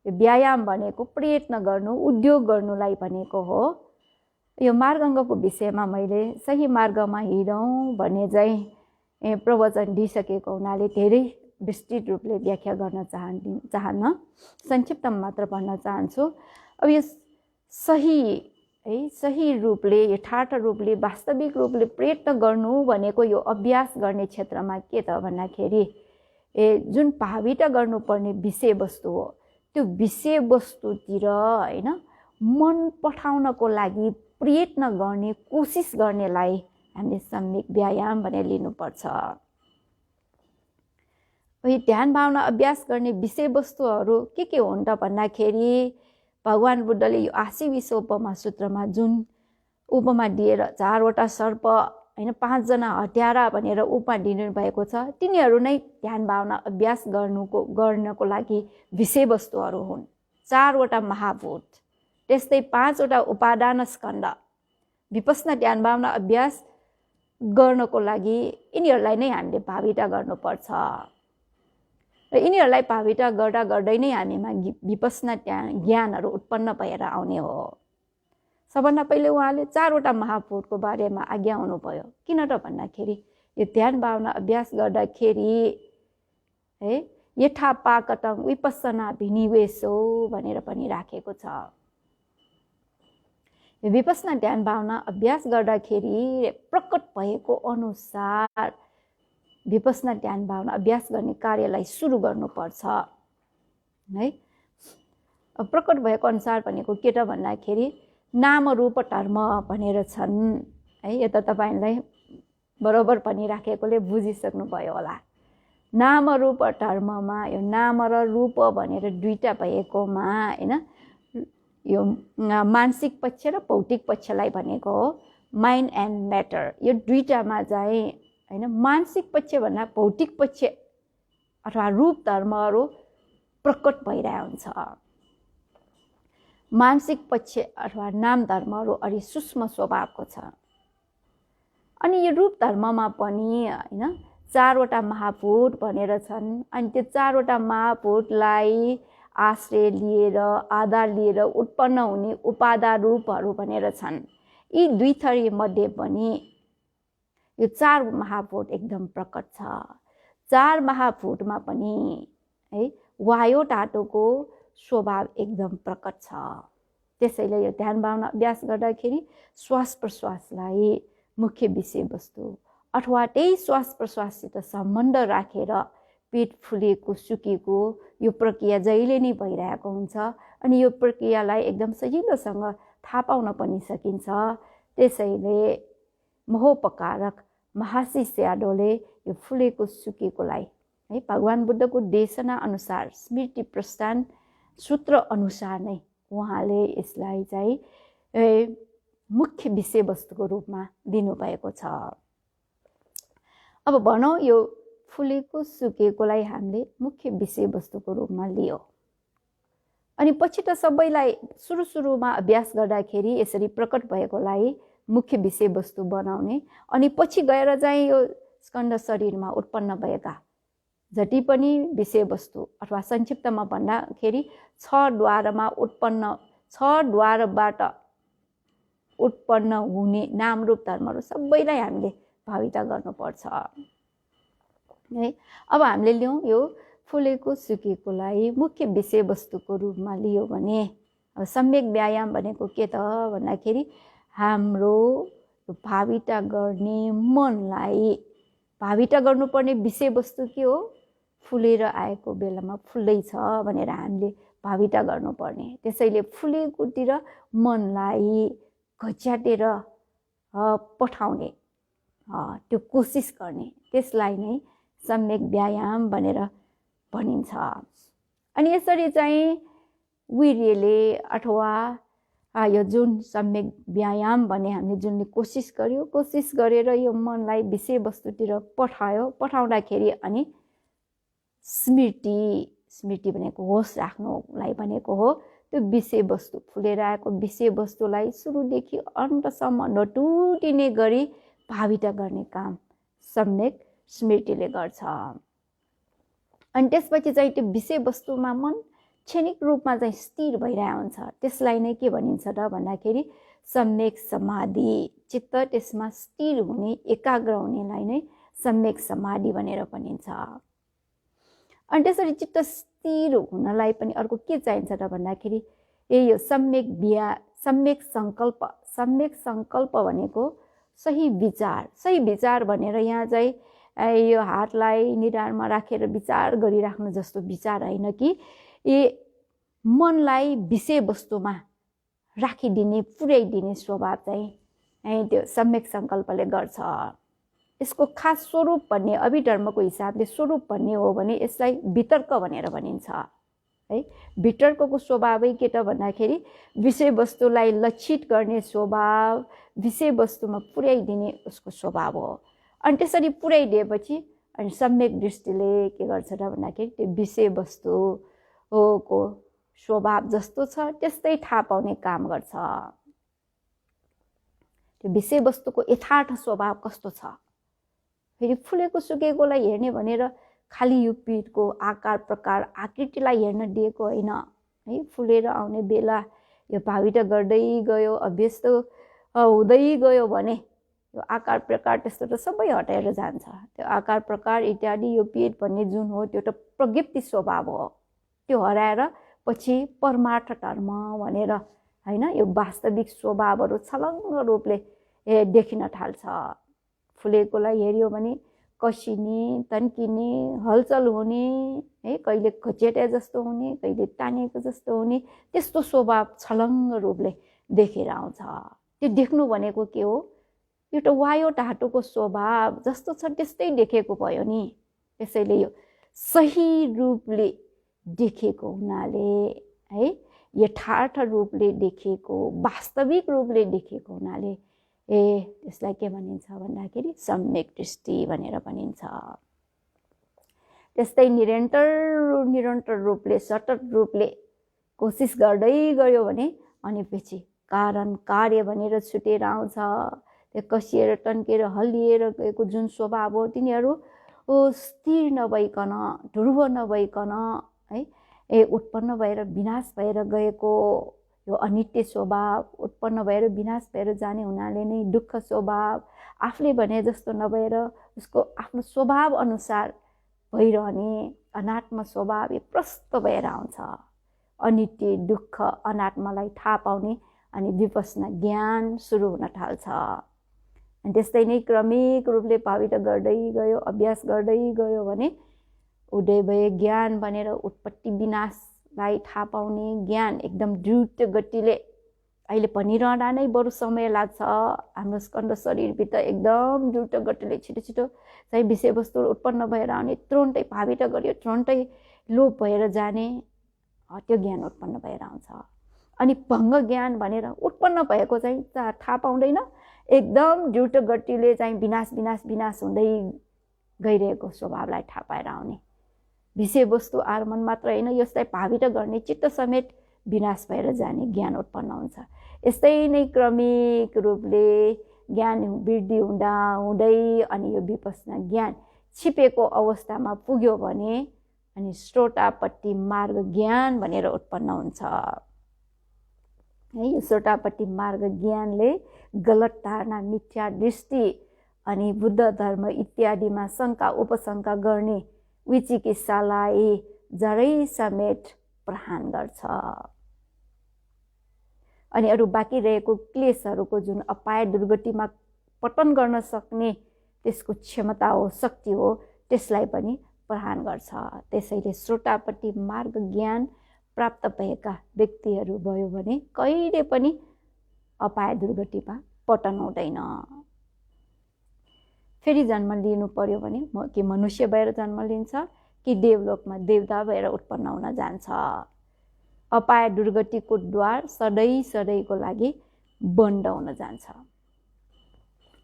व्यायाम भनेको प्रयत्न गर्नु, उद्योग गर्नुलाई भनेको हो। यो मार्गको विषयमा मैले सही मार्गमा हिँडौँ भन्ने चाहिँ प्रवचन दिइसकेको हुनाले धेरै विस्तृत रूपले व्याख्या गर्न चाहन्न, संक्षिप्तमा मात्र भन्न चाहन्छु। अब यो सही रूपले यथार्थ रूपले वास्तविक रूपले प्रयत्न गर्नु भनेको यो अभ्यास गर्ने क्षेत्रमा के त भन्दाखेरि जुन भावित गर्नुपर्ने विषयवस्तु हो त्यो विषयवस्तुतिर होइन मन पठाउनको लागि प्रयत्न गर्ने, कोसिस गर्नेलाई हामीले सम्यक व्यायाम भनेर लिनुपर्छ। यो ध्यान भावना अभ्यास गर्ने विषयवस्तुहरू के हुन् त भन्दाखेरि भगवान बुद्धले यो आशीविश्व उपमा सूत्रमा जुन उपमा दिएर 4वटा सर्प होइन 5 जना हत्यारा भनेर उपमा दिनु भएको छ, तिनीहरू नै ध्यान भावना अभ्यास गर्नको लागि विषयवस्तुहरू हुन्। 4वटा महाभूत, त्यस्तै 5वटा उपादान स्कन्द विपस्सना ध्यान भावना अभ्यास गर्नको लागि यिनीहरूलाई नै हामीले भाविता गर्नुपर्छ। र यिनीहरूलाई भाविता गर्दै नै हामीमा विपस्सना ज्ञानहरू उत्पन्न भएर आउने हो। सबभन्दा पहिले उहाँले 4वटा महाभूतको बारेमा आज्ञा हुनुभयो। किन त भन्दाखेरि यो ध्यान भावना अभ्यास गर्दाखेरि है यथा पाकटं विपस्सना विनिवेशो भनेर पनि राखेको छ। विपस्सना ध्यान भावना अभ्यास गर्दाखेरि प्रकट भएको अनुसार विपस्सना ध्यान भावना अभ्यास गर्ने कार्यलाई सुरु गर्नुपर्छ है। प्रकट भएको अनुसार भनेको के त भन्दाखेरि नाम रूप धर्म भनेर छन् है। यो त तपाईलाई बरोबर भनिराखेकोले बुझिसक्नुभयो होला। नाम रूप धर्ममा यो नाम र रूप भनेर 2टा भएकोमा होइन यो मानसिक पक्ष र भौतिक पक्षलाई भनेको हो माइन्ड एन्ड म्याटर। यो 2टामा चाहिँ होइन मानसिक पक्ष भन्दा भौतिक पक्ष अथवा रूप धर्महरू प्रकट भइरहेको हुन्छ। मानसिक पक्ष अथवा नाम धर्महरू अलि सूक्ष्म स्वभावको छ। अनि यो रूप धर्ममा पनि होइन 4वटा महाभूत भनेर छन्। अनि त्यो 4वटा महाभूतलाई आश्रय लिएर आधार लिएर उत्पन्न हुने उपादान रूपहरू भनेर छन्। यी 2 थरी मध्ये पनि यो 4 महाभूत एकदम प्रकट छ। 4 महाभूतमा पनि है वायु धातुको स्वभाव एकदम प्रकट छ। त्यसैले यो ध्यान भावना अभ्यास गर्दाखेरि श्वास प्रश्वासलाई मुख्य विषयवस्तु अथवा त्यही श्वास प्रश्वाससित सम्बन्ध राखेर पेट फुलेको सुकेको यो प्रक्रिया जहिले नै भइरहेको हुन्छ अनि यो प्रक्रियालाई एकदम सजिलोसँग थाहा पाउन पनि सकिन्छ। त्यसैले महोपकारक महर्षि स्याडोले यो फुलेको सुकेकोलाई है भगवान बुद्धको देशना अनुसार स्मृति प्रस्थान सूत्र अनुसार नै उहाँले यसलाई चाहिँ मुख्य विषयवस्तुको रूपमा दिनुभएको छ। अब भनौँ यो फुलेको सुकेकोलाई हामीले मुख्य विषयवस्तुको रूपमा लियो अनि पछि त सबैलाई सुरुमा अभ्यास गर्दाखेरि यसरी प्रकट भएकोलाई मुख्य विषयवस्तु बनाउने अनि पछि गएर चाहिँ यो स्कन्द शरीरमा उत्पन्न भएका जति पनि विषयवस्तु अथवा संक्षिप्तमा भन्दाखेरि 6 द्वारबाट उत्पन्न हुने नाम रूप धर्महरू सबैलाई हामीले भाविता गर्नुपर्छ है। अब हामीले लियौँ यो फुलेको सुकेकोलाई मुख्य विषयवस्तुको रूपमा लियो भने अब सम्यक व्यायाम भनेको के त भन्दाखेरि हाम्रो भाविता गर्ने मनलाई भाविता गर्नुपर्ने विषयवस्तु के हो? फुलेर आएको बेलामा फुल्दैछ भनेर हामीले भाविता गर्नुपर्ने। त्यसैले फुलेकोतिर मनलाई घच्याटेर पठाउने त्यो कोसिस गर्ने त्यसलाई नै सम्यक व्यायाम भनेर भनिन्छ। अनि यसरी चाहिँ वीर्यले अथवा यो जुन सम्यक व्यायाम भने हामीले जुनले कोसिस गरेर यो मनलाई विषयवस्तुतिर पठाउँदाखेरि अनि स्मृति भनेको होस राख्नुलाई भनेको हो। त्यो विषयवस्तु फुलेर आएको विषयवस्तुलाई सुरुदेखि अन्तसम्म नटुटिने गरी भाविता गर्ने काम सम्यक स्मृतिले गर्छ। अनि त्यसपछि चाहिँ त्यो विषयवस्तुमा मन क्षणिक रूपमा चाहिँ स्थिर भइरहेको हुन्छ। त्यसलाई नै के भनिन्छ त भन्दाखेरि सम्यक समाधि। चित्त त्यसमा स्थिर हुने एकाग्र हुनेलाई नै सम्यक समाधि भनेर भनिन्छ। अनि त्यसरी चित्त स्थिर हुनलाई पनि अर्को के चाहिन्छ त भन्दाखेरि यो सम्यक सङ्कल्प भनेको सही विचार भनेर यहाँ चाहिँ यो हातलाई निधारमा राखेर विचार गरिराख्नु जस्तो विचार होइन कि मनलाई विषयवस्तुमा राखिदिने पुर्याइदिने स्वभाव चाहिँ त्यो सम्यक सङ्कल्पले गर्छ। यसको खास स्वरूप भन्ने अभिधर्मको हिसाबले स्वरूप भन्ने हो भने यसलाई वितर्क भनेर भनिन्छ है। वितर्कको स्वभावै के त भन्दाखेरि विषयवस्तुलाई लक्षित गर्ने स्वभाव, विषयवस्तुमा पुर्याइदिने उसको स्वभाव हो। अनि त्यसरी पुर्याइदिएपछि अनि सम्यक दृष्टिले के गर्छ त भन्दाखेरि त्यो विषयवस्तुको स्वभाव जस्तो छ त्यस्तै थाहा पाउने काम गर्छ। त्यो विषयवस्तुको यथार्थ स्वभाव कस्तो छ। फेरि फुलेको सुकेकोलाई हेर्ने भनेर खालि यो पीठको आकार प्रकार आकृतिलाई हेर्न दिएको होइन है। फुलेर आउने बेला यो भाविता गर्दै गयो अभ्यस्त हुँदै गयो भने यो आकार प्रकार त्यस्तो त सबै हटाएर जान्छ। त्यो आकार प्रकार इत्यादि यो पेट भन्ने जुन हो त्यो त प्रज्ञप्ति स्वभाव हो। त्यो हराएर पछि परमार्थ धर्म भनेर होइन यो वास्तविक स्वभावहरू छलङ्ग रूपले देखिन थाल्छ। फुलेकोलाई हेऱ्यो भने कसिने तन्किने हलचल हुने है, कहिले घचेटे जस्तो हुने कहिले तानेको जस्तो हुने त्यस्तो स्वभाव छलङ्ग रूपले देखेर आउँछ। त्यो देख्नु भनेको के हो? एउटा वायो धातुको स्वभाव जस्तो छ त्यस्तै देखेको भयो नि। त्यसैले यो सही रूपले देखेको हुनाले है, यथार्थ रूपले देखेको वास्तविक रूपले देखेको हुनाले त्यसलाई के भनिन्छ भन्दाखेरि सम्यक दृष्टि भनेर भनिन्छ। त्यस्तै निरन्तर रूपले सतत रूपले कोसिस गर्दै गयो भने अनि पछि कारण कार्य भनेर छुटेर आउँछ। त्यो कसिएर टन्केर हल्लिएर गएको जुन स्वभाव हो तिनीहरू स्थिर नभइकन ध्रुव नभइकन है उत्पन्न भएर विनाश भएर गएको यो अनित्य स्वभाव उत्पन्न भएर विनाश भएर जाने हुनाले नै दुःख स्वभाव आफूले भने जस्तो नभएर उसको आफ्नो स्वभाव अनुसार भइरहने अनात्म स्वभाव यो प्रस्त भएर आउँछ। अनित्य दुःख अनात्मलाई थाहा पाउने अनि विपश्यना ज्ञान सुरु हुन थाल्छ। अनि त्यस्तै नै क्रमिक रूपले भाविता गर्दै गयो अभ्यास गर्दै गयो भने उदय भए ज्ञान भनेर उत्पत्ति विनाशलाई थाहा पाउने ज्ञान एकदम द्रुत गतिले अहिले भनिरहँदा नै बरु समय लाग्छ। हाम्रो स्कन्द शरीरभित्र एकदम द्रुत गतिले छिटो छिटो चाहिँ विषयवस्तु उत्पन्न भएर आउने, तुरुन्तै भावित गरियो, तुरुन्तै लोप भएर जाने, त्यो ज्ञान उत्पन्न भएर आउँछ। अनि भङ्ग ज्ञान भनेर उत्पन्न भएको चाहिँ थाहा पाउँदैन, एकदम द्रुत गतिले चाहिँ विनाश विनाश विनाश हुँदै गइरहेको स्वभावलाई थाहा पाएर आउने। विषयवस्तु आगमन मात्र होइन, यसलाई भावित गर्ने चित्त समेत विनाश भएर जाने ज्ञान उत्पन्न हुन्छ। यस्तै नै क्रमिक रूपले ज्ञान वृद्धि हुँदा हुँदै अनि यो विपश्यना ज्ञान छिपेको अवस्थामा पुग्यो भने अनि श्रोतापट्टि मार्ग ज्ञान भनेर उत्पन्न हुन्छ। है, यो श्रोतापट्टि मार्ग ज्ञानले गलत धारणा, मिथ्या दृष्टि अनि बुद्ध धर्म इत्यादिमा शङ्का उपशङ्का गर्ने विचिकित्सालाई जरै समेत प्रहार गर्छ। अनि अरू बाँकी रहेको क्लेशहरूको जुन अपाय दुर्गतिमा पतन गर्न सक्ने त्यसको क्षमता हो, शक्ति हो, त्यसलाई पनि प्रहार गर्छ। त्यसैले श्रोतापट्टि मार्ग ज्ञान प्राप्त भएका व्यक्तिहरू भयो भने कहिले पनि अपाय दुर्गतिमा पतन हुँदैन। फेरि जन्म लिनु पर्यो भने कि मनुष्य भएर जन्म लिन्छ कि देवलोकमा देवता भएर उत्पन्न हुन जान्छ। अपाय दुर्गतिको द्वार सधैँ सधैँको लागि बन्द हुन जान्छ।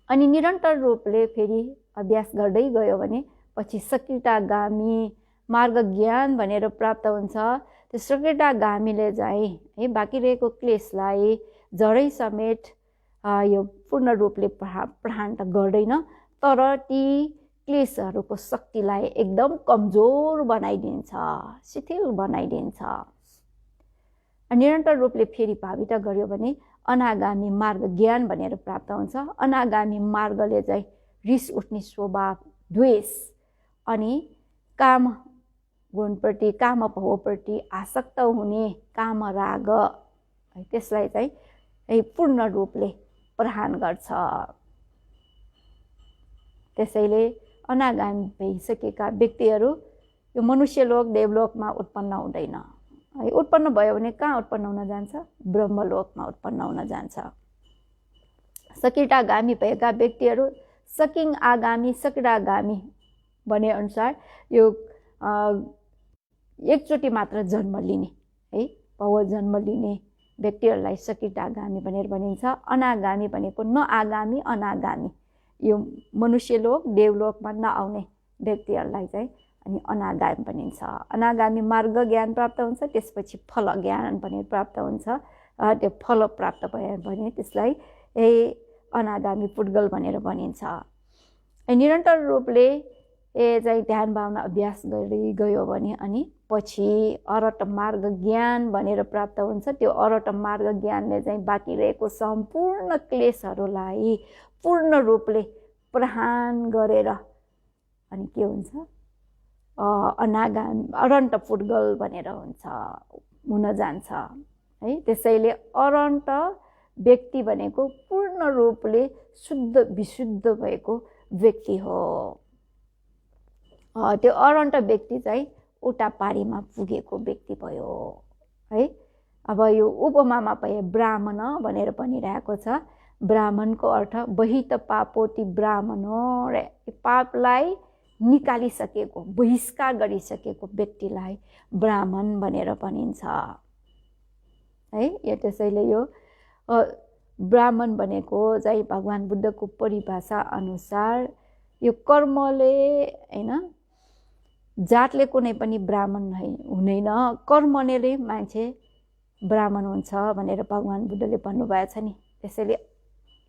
अनि निरन्तर रूपले फेरि अभ्यास गर्दै गयो भने पछि सकृतागामी मार्ग ज्ञान भनेर प्राप्त हुन्छ। त्यो सकृतागामीले चाहिँ है बाँकी रहेको क्लेशलाई जरै समेत यो पूर्ण रूपले प्रहार त गर्दैन, तर ती क्लेशहरूको शक्तिलाई एकदम कमजोर बनाइदिन्छ, शिथिल बनाइदिन्छ। निरन्तर रूपले फेरि भावित गर्यो भने अनागामी मार्ग ज्ञान भनेर प्राप्त हुन्छ। अनागामी मार्गले चाहिँ रिस उठ्ने स्वभाव, द्वेष अनि काम गुणप्रति, काम भोगप्रति आसक्त हुने काम राग, त्यसलाई चाहिँ पूर्ण रूपले प्रहार गर्छ। त्यसैले अनागामी भइसकेका व्यक्तिहरू यो मनुष्यलोक देवलोकमा उत्पन्न हुँदैन। उत्पन्न भयो भने कहाँ उत्पन्न हुन जान्छ? ब्रह्मलोकमा उत्पन्न हुन जान्छ। सकृतागामी भएका व्यक्तिहरू सकिङ आगामी सकृतागामी भने अनुसार यो एकचोटि मात्र जन्म लिने है भव जन्म लिने व्यक्तिहरूलाई सकृतागामी भनेर भनिन्छ। अनागामी भनेको नआगामी अनागामी, यो मनुष्यलोक देवलोकमा नआउने व्यक्तिहरूलाई चाहिँ अनि अनागामी भनिन्छ। अनागामी मार्ग ज्ञान प्राप्त हुन्छ, त्यसपछि फल ज्ञान भनेर प्राप्त हुन्छ। त्यो फल प्राप्त भयो भने त्यसलाई अनागामी पुद्गल भनेर भनिन्छ। निरन्तर रूपले चाहिँ ध्यान भावना अभ्यास गर्दै गयो भने अनि पछि अरहत मार्ग ज्ञान भनेर प्राप्त हुन्छ। त्यो अरहत मार्ग ज्ञानले चाहिँ बाँकी रहेको सम्पूर्ण क्लेशहरूलाई पूर्ण रूपले प्रहार गरेर अनि के हुन्छ? अनागामी अरहन्त पुद्गल भनेर हुन जान्छ है। त्यसैले अरहन्त व्यक्ति भनेको पूर्ण रूपले शुद्ध विशुद्ध भएको व्यक्ति हो। त्यो अरहन्त व्यक्ति चाहिँ उता पारीमा पुगेको व्यक्ति भयो है। अब यो उपमामा भए ब्राह्मण भनेर भनिरहेको छ। ब्राह्मणको अर्थ बहित पापोति ब्राह्मणो, पापलाई निकालिसकेको, बहिष्कार गरिसकेको व्यक्तिलाई ब्राह्मण भनेर भनिन्छ है। यो त्यसैले यो ब्राह्मण भनेको चाहिँ भगवान् बुद्धको परिभाषा अनुसार यो कर्मले होइन, जातले कुनै पनि ब्राह्मण हुँदैन, कर्मले मान्छे ब्राह्मण हुन्छ भनेर भगवान् बुद्धले भन्नुभएको छ नि। त्यसैले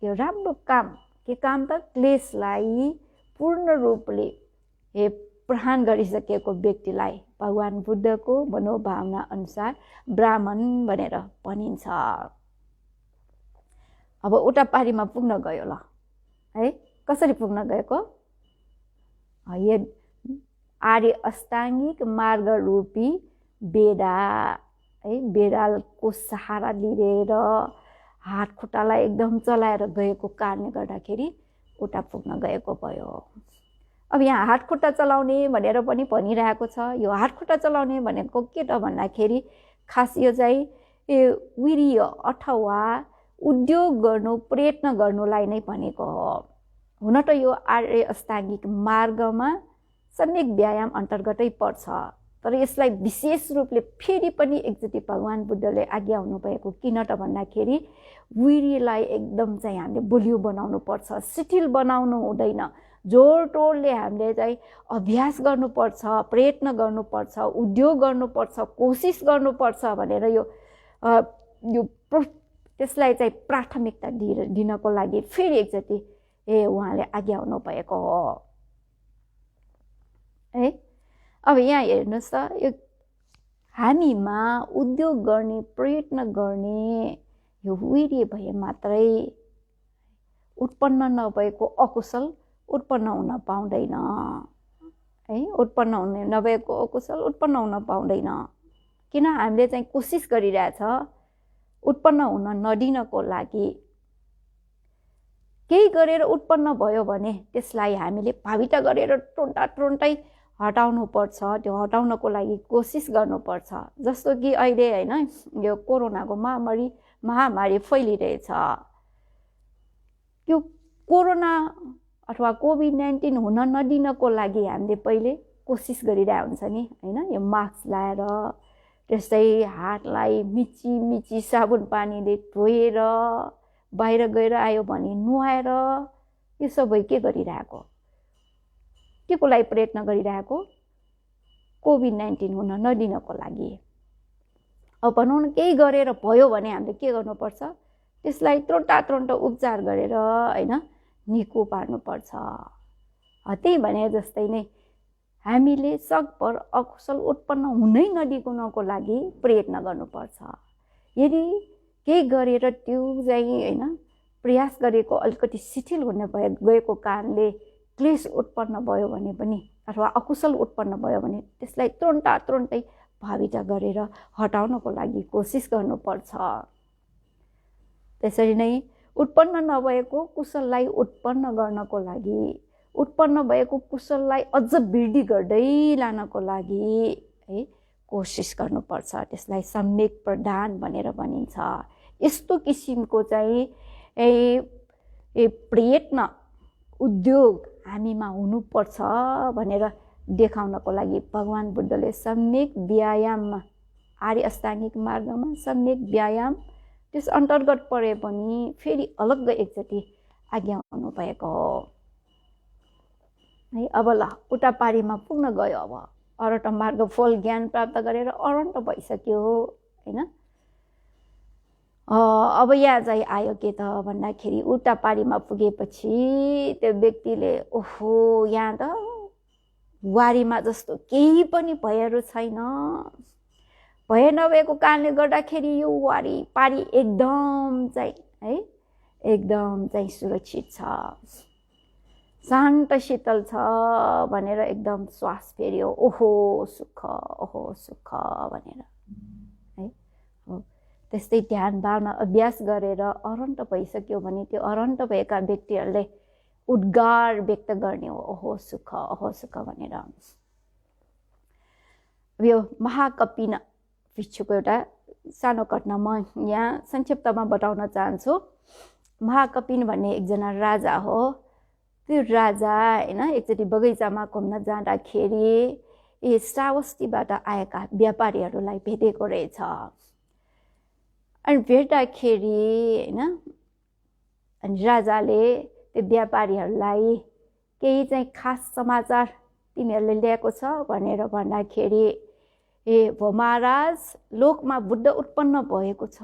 यो राम्रो काम, के काम त? क्लेशलाई पूर्ण रूपले प्रहार गरिसकेको व्यक्तिलाई भगवान् बुद्धको मनोभावना अनुसार ब्राह्मण भनेर भनिन्छ। अब उता पारीमा पुग्न गयो ल है। कसरी पुग्न गएको? यो आर्य अष्टाङ्गिक मार्ग रूपी बेडा है, बेडालको सहारा लिएर हात खुट्टालाई एकदम चलाएर गएको कारणले गर्दाखेरि उता पुग्न गएको भयो। अब यहाँ हातखुट्टा चलाउने भनेर पनि भनिरहेको छ। यो हातखुट्टा चलाउने भनेको के त भन्दाखेरि खास यो चाहिँ वीर्य अथवा उद्योग गर्नु प्रयत्न गर्नुलाई नै भनेको हो। हुन त यो आर्य अष्टाङ्गिक मार्गमा सम्यक व्यायाम अन्तर्गतै पर्छ, तर यसलाई विशेष रूपले फेरि पनि एकचोटि भगवान् बुद्धले आज्ञा हुनुभएको किन त भन्दाखेरि वीर्यलाई एकदम चाहिँ हामीले बलियो बनाउनु पर्छ, शिथिल बनाउनु हुँदैन। जोड तोडले हामीले चाहिँ अभ्यास गर्नुपर्छ, प्रयत्न गर्नुपर्छ, उद्योग गर्नुपर्छ, कोसिस गर्नुपर्छ भनेर यो त्यसलाई चाहिँ प्राथमिकता दिनको लागि फेरि एकचोटि उहाँले आज्ञा हुनुभएको हो है। अब यहाँ हेर्नुहोस् त, यो हामीमा उद्योग गर्ने प्रयत्न गर्ने यो वीर्य भए मात्रै उत्पन्न नभएको अकुशल उत्पन्न हुन पाउँदैन है। उत्पन्न हुने नभएको अकुशल उत्पन्न हुन पाउँदैन, किन हामीले चाहिँ कोसिस गरिरहेछ उत्पन्न हुन नदिनको लागि। केही गरेर उत्पन्न भयो भने त्यसलाई हामीले भाविता गरेर तुरुन्तै हटाउनु पर्छ, त्यो हटाउनको लागि कोसिस गर्नुपर्छ। जस्तो कि अहिले होइन यो कोरोनाको महामारी फैलिरहेछ, यो कोरोना अथवा कोभिड-19 हुन नदिनको लागि हामीले पहिले कोसिस गरिरहेको हुन्छ नि होइन। यो मास्क लाएर, त्यस्तै हातलाई मिची साबुन पानीले धोएर, बाहिर गएर आयो भने नुहाएर, यो सबै के गरिरहेको, के को लागि प्रयत्न गरिरहेको, कोभिड-19 हुन नदिनको लागि। अब भनौँ न केही गरेर भयो भने हामीले के गर्नुपर्छ, त्यसलाई तुरुन्त उपचार गरेर होइन निको पार्नुपर्छ। त्यही भने जस्तै नै हामीले सकभर अकुशल उत्पन्न हुनै नदिनको लागि प्रयत्न गर्नुपर्छ। यदि केही गरेर त्यो चाहिँ होइन प्रयास गरेको अलिकति शिथिल हुने गएको कारणले क्लेश उत्पन्न भयो भने पनि अथवा अकुशल उत्पन्न भयो भने त्यसलाई तुरुन्तै भाविता गरेर हटाउनको लागि कोसिस गर्नुपर्छ। त्यसरी नै उत्पन्न नभएको कुशललाई उत्पन्न गर्नको लागि, उत्पन्न भएको कुशललाई अझ वृद्धि गर्दै लानको लागि है कोसिस गर्नुपर्छ। त्यसलाई सम्यक प्रदान भनेर भनिन्छ। यस्तो किसिमको चाहिँ प्रयत्न उद्योग हामीमा हुनुपर्छ भनेर देखाउनको लागि भगवान् बुद्धले सम्यक व्यायाममा, आर्य अष्टाङ्गिक मार्गमा सम्यक व्यायाम त्यस अन्तर्गत परे पनि फेरि अलग्गै एकचोटि आज्ञा हुनुभएको हो है। अब ल उता पारीमा पुग्न गयो, अब अरहत मार्ग फल ज्ञान प्राप्त गरेर अरहत भइसक्यो होइन। अब यहाँ चाहिँ आयो के त भन्दाखेरि उता पारीमा पुगेपछि त्यो व्यक्तिले ओहो यहाँ त वारीमा जस्तो केही पनि भयहरू छैन, भय नभएको कारणले गर्दाखेरि यो वारी पारी एकदम चाहिँ है एकदम चाहिँ सुरक्षित छ, शान्त शीतल छ भनेर एकदम श्वास फेर्यो, ओहो सुख भनेर है। त्यस्तै ध्यान भावना अभ्यास गरेर अरहन्त भइसक्यो भने त्यो अरहन्त भएका व्यक्तिहरूले उद्गार व्यक्त गर्ने हो, ओहो सुख भनेर। यो महाकपिन भिक्षुको एउटा सानो घटना म यहाँ संक्षिप्तमा बताउन चाहन्छु। महाकपिन भन्ने एकजना राजा हो। त्यो राजा होइन एकचोटि बगैँचामा घुम्न जाँदाखेरि श्रावस्तीबाट आएका व्यापारीहरूलाई भेटेको रहेछ। अनि भेट्दाखेरि होइन अनि राजाले त्यो व्यापारीहरूलाई केही चाहिँ खास समाचार तिमीहरूले ल्याएको छ भनेर भन्दाखेरि भो महाराज लोकमा बुद्ध उत्पन्न भएको छ,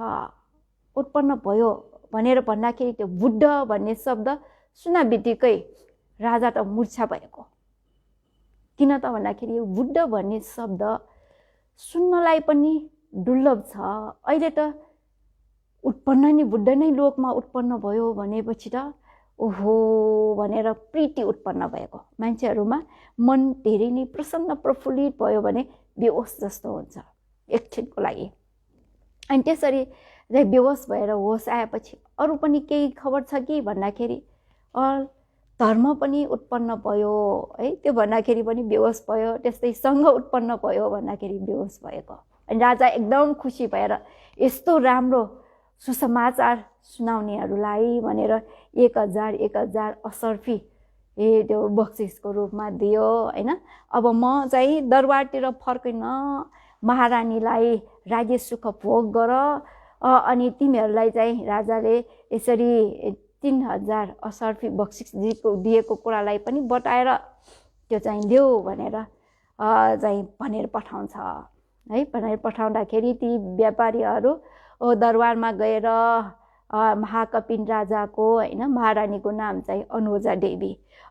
उत्पन्न भयो भनेर भन्दाखेरि त्यो बुद्ध भन्ने शब्द सुना बित्तिकै राजा त मूर्छा भएको। किन त भन्दाखेरि यो बुद्ध भन्ने शब्द सुन्नलाई पनि दुर्लभ छ। अहिले त उत्पन्न नि बुद्ध नै लोकमा उत्पन्न भयो भनेपछि त ओहो भनेर प्रीति उत्पन्न भएको, मान्छेहरूमा मन धेरै नै प्रसन्न प्रफुल्लित भयो भने बेहोस जस्तो हुन्छ एकछिनको लागि। अनि त्यसरी बेहोस भएर होस आएपछि अरू पनि केही खबर छ कि भन्दाखेरि धर्म पनि उत्पन्न भयो है, त्यो भन्दाखेरि पनि बेहोस भयो, त्यस्तै सङ्घ उत्पन्न भयो भन्दाखेरि बेहोस भएको। अनि राजा एकदम खुसी भएर यस्तो राम्रो सुसमाचार सुनाउनेहरूलाई भनेर 1000 असर्फी त्यो बक्सिसको रूपमा दियो होइन। अब म चाहिँ दरबारतिर फर्किन, महारानीलाई राज्य सुख भोग गर, अनि तिमीहरूलाई चाहिँ राजाले यसरी 3000 असर्फी बक्सिस दिएको कुरालाई पनि बताएर त्यो चाहिँ देऊ भनेर चाहिँ भनेर पठाउँछ है। भनेर पठाउँदाखेरि ती व्यापारीहरू दरबारमा गएर महाकपिन राजाको होइन महारानीको नाम चाहिँ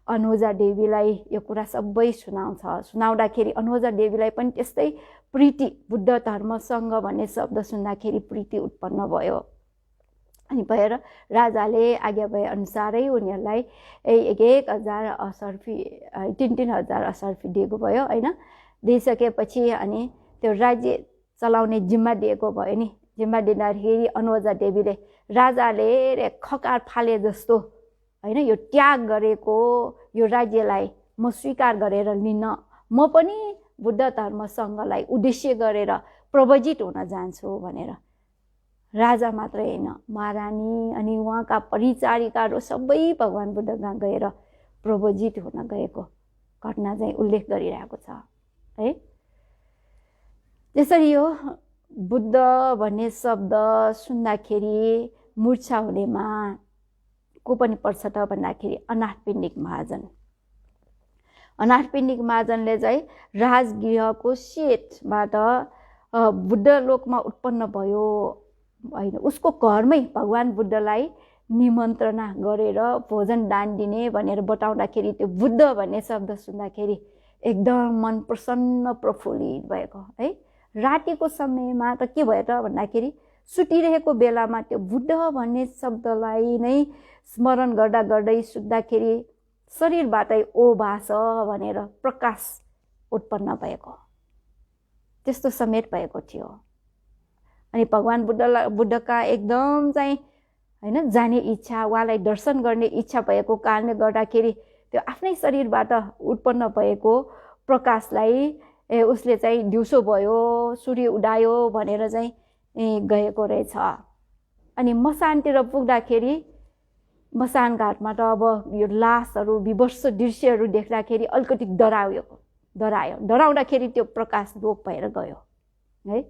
अनोजा देवीलाई यो कुरा सबै सुनाउँदाखेरि अनोजा देवीलाई पनि त्यस्तै प्रीति, बुद्ध धर्मसँग भन्ने शब्द सुन्दाखेरि प्रीति उत्पन्न भयो। अनि भएर राजाले आज्ञा भए अनुसारै उनीहरूलाई 1000 असर्फी 3000 असर्फी दिएको भयो होइन। दिइसकेपछि अनि त्यो राज्य चलाउने जिम्मा दिएको भयो नि। जिम्मा दिँदाखेरि अनोजा देवीले राजाले खकार फाले जस्तो होइन यो त्याग गरेको यो राज्यलाई म स्वीकार गरेर लिन, म पनि बुद्ध धर्मसँगलाई उद्देश्य गरेर प्रवजित हुन जान्छु भनेर राजा मात्रै होइन महारानी अनि उहाँका परिचारिकाहरू सबै भगवान् बुद्धमा गएर प्रवजित हुन गएको घटना चाहिँ उल्लेख गरिरहेको छ है। त्यसरी यो बुद्ध भन्ने शब्द सुन्दाखेरि मूर्छा हुनेमा को पनि पर्छ त भन्दाखेरि अनाथपिण्डिक महाजन। अनाथपिण्डिक महाजनले चाहिँ राजगृहको सेटबाट बुद्ध लोकमा उत्पन्न भयो होइन। उसको घरमै भगवान् बुद्धलाई निमन्त्रणा गरेर भोजन दान दिने भनेर बताउँदाखेरि त्यो बुद्ध भन्ने शब्द सुन्दाखेरि एकदम मन प्रसन्न प्रफुल्लित भएको है। रातिको समयमा त के भयो त भन्दाखेरि सुतिरहेको बेलामा त्यो बुद्ध भन्ने शब्दलाई नै स्मरण गर्दा गर्दै सुत्दाखेरि शरीरबाटै ओ भाष भनेर प्रकाश उत्पन्न भएको त्यस्तो समेत भएको थियो। अनि भगवान् बुद्धका एकदम चाहिँ होइन जाने इच्छा, उहाँलाई दर्शन गर्ने इच्छा भएको कारणले गर्दाखेरि त्यो आफ्नै शरीरबाट उत्पन्न भएको प्रकाशलाई उसले चाहिँ दिउँसो भयो सूर्य उदायो भनेर चाहिँ गएको रहेछ। अनि मसानतिर पुग्दाखेरि मसान घाटमा त अब यो लासहरू विवश दृश्यहरू देख्दाखेरि अलिकति डराउँदाखेरि त्यो प्रकाश लोप भएर गयो है।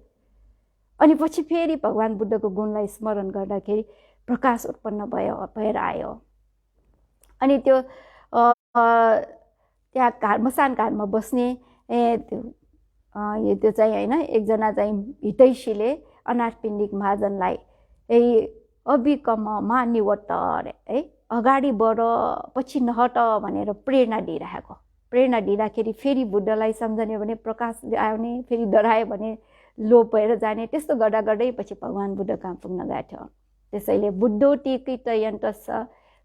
अनि पछि फेरि भगवान् बुद्धको गुणलाई स्मरण गर्दाखेरि प्रकाश उत्पन्न भएर आयो। अनि त्यो त्यहाँ मसान घाटमा बस्ने त्यो चाहिँ होइन एकजना चाहिँ हितैषीले अनाथपिण्डिक महाजनलाई अभिकम मानिवट है अगाडि बढ पछि नहट भनेर प्रेरणा दिँदाखेरि फेरि बुद्धलाई सम्झने भने प्रकाश आउने, फेरि डरायो भने लोप भएर जाने, त्यस्तो गर्दा गर्दै पछि भगवान् बुद्ध कहाँ पुग्न गएको थियो। त्यसैले बुद्धोटी कृतयन्तस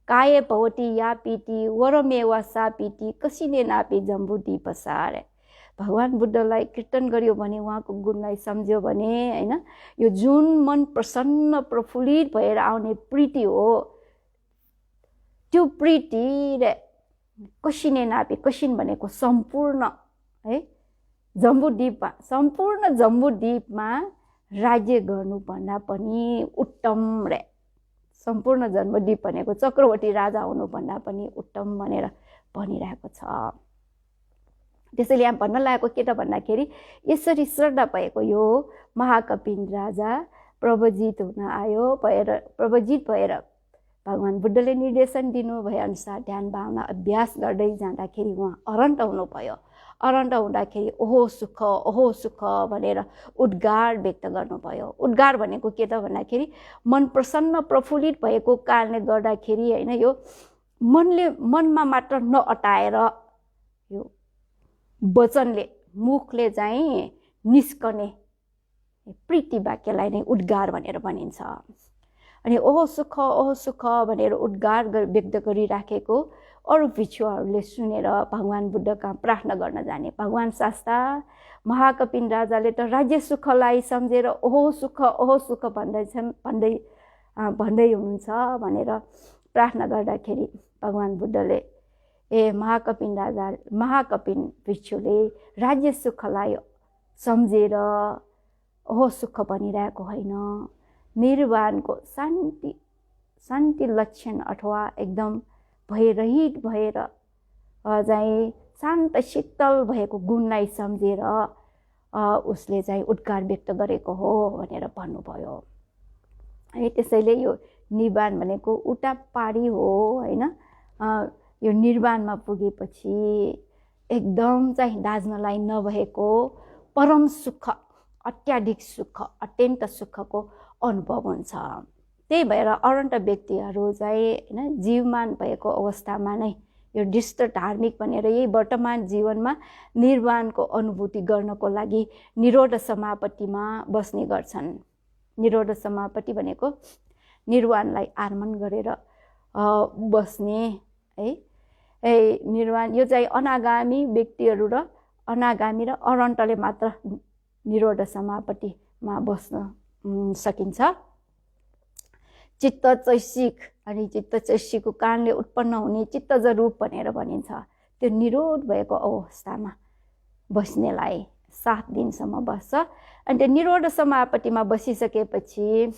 काय भवती या पीति वरमेवा सा पीति कसिने नापी जम्बु दीपसार। भगवान् बुद्धलाई कीर्तन गर्यो भने, उहाँको गुणलाई सम्झ्यो भने होइन यो जुन मन प्रसन्न प्रफुल्लित भएर आउने प्रीति हो, त्यो प्रीति कसिने नापी, कसिन भनेको सम्पूर्ण है जम्बुद्वीपमा, सम्पूर्ण जम्बुद्वीपमा राज्य गर्नुभन्दा पनि उत्तम रे। सम्पूर्ण जम्बुद्वीप भनेको चक्रवर्ती राजा हुनुभन्दा पनि उत्तम भनेर भनिरहेको छ। त्यसैले यहाँ भन्न लागेको के त भन्दाखेरि यसरी श्रद्धा भएको यो महाकपिन राजा प्रवजित हुन आयो प्रवजित भएर भगवान् बुद्धले निर्देशन दिनु भए अनुसार ध्यान भावना अभ्यास गर्दै जाँदाखेरि उहाँ अरन्त हुनुभयो। अरन्त हुँदाखेरि ओहो सुख भनेर उद्गार व्यक्त गर्नुभयो। उद्गार भनेको के त भन्दाखेरि मन प्रसन्न प्रफुल्लित भएको कारणले गर्दाखेरि होइन यो मनमा मात्र नअटाएर यो वचनले मुखले चाहिँ निस्कने प्रीति वाक्यलाई नै उद्गार भनेर भनिन्छ। अनि ओहो सुख भनेर उद्गार व्यक्त गरिराखेको अरू भिक्षुहरूले सुनेर भगवान् बुद्धका प्रार्थना गर्न जाने। भगवान् शास्ता महाकपिन राजाले त राज्य सुखलाई सम्झेर ओहो सुख भन्दै हुनुहुन्छ भनेर प्रार्थना गर्दाखेरि भगवान् बुद्धले महाकपिन भिक्षुले राज्य सुखलाई सम्झेर ओहो सुख बनिरहेको होइन, निर्वाणको शान्ति लक्षण अथवा एकदम भयरहित भएर चाहिँ शान्त शीतल भएको गुणलाई सम्झेर उसले चाहिँ उद्गार व्यक्त गरेको हो भनेर भन्नुभयो है। त्यसैले यो निर्वाण भनेको उता पारी हो होइन। यो निर्वाणमा पुगेपछि एकदम चाहिँ दाज्नलाई नभएको परम सुख, अत्याधिक सुख, अत्यन्त सुखको अनुभव हुन्छ। त्यही भएर अरन्त व्यक्तिहरू चाहिँ होइन जीवमान भएको अवस्थामा नै यो दृष्ट धार्मिक भनेर यही वर्तमान जीवनमा निर्वाणको अनुभूति गर्नको लागि निरोध समापत्तिमा बस्ने गर्छन्। निरोध समापत्ति भनेको निर्वाणलाई आर्मन गरेर बस्ने है। निर्वाण यो चाहिँ अनागामी व्यक्तिहरू र अनागामी र अरन्तले मात्र निरोध समापत्तिमा बस्न सकिन्छ। चित्त चैसिक अनि चित्त चैसिकको कारणले उत्पन्न हुने चित्तज रूप भनेर भनिन्छ। त्यो निरोध भएको अवस्थामा बस्नेलाई 7 दिनसम्म बस्छ। अनि त्यो निरोध समापत्तिमा बसिसकेपछि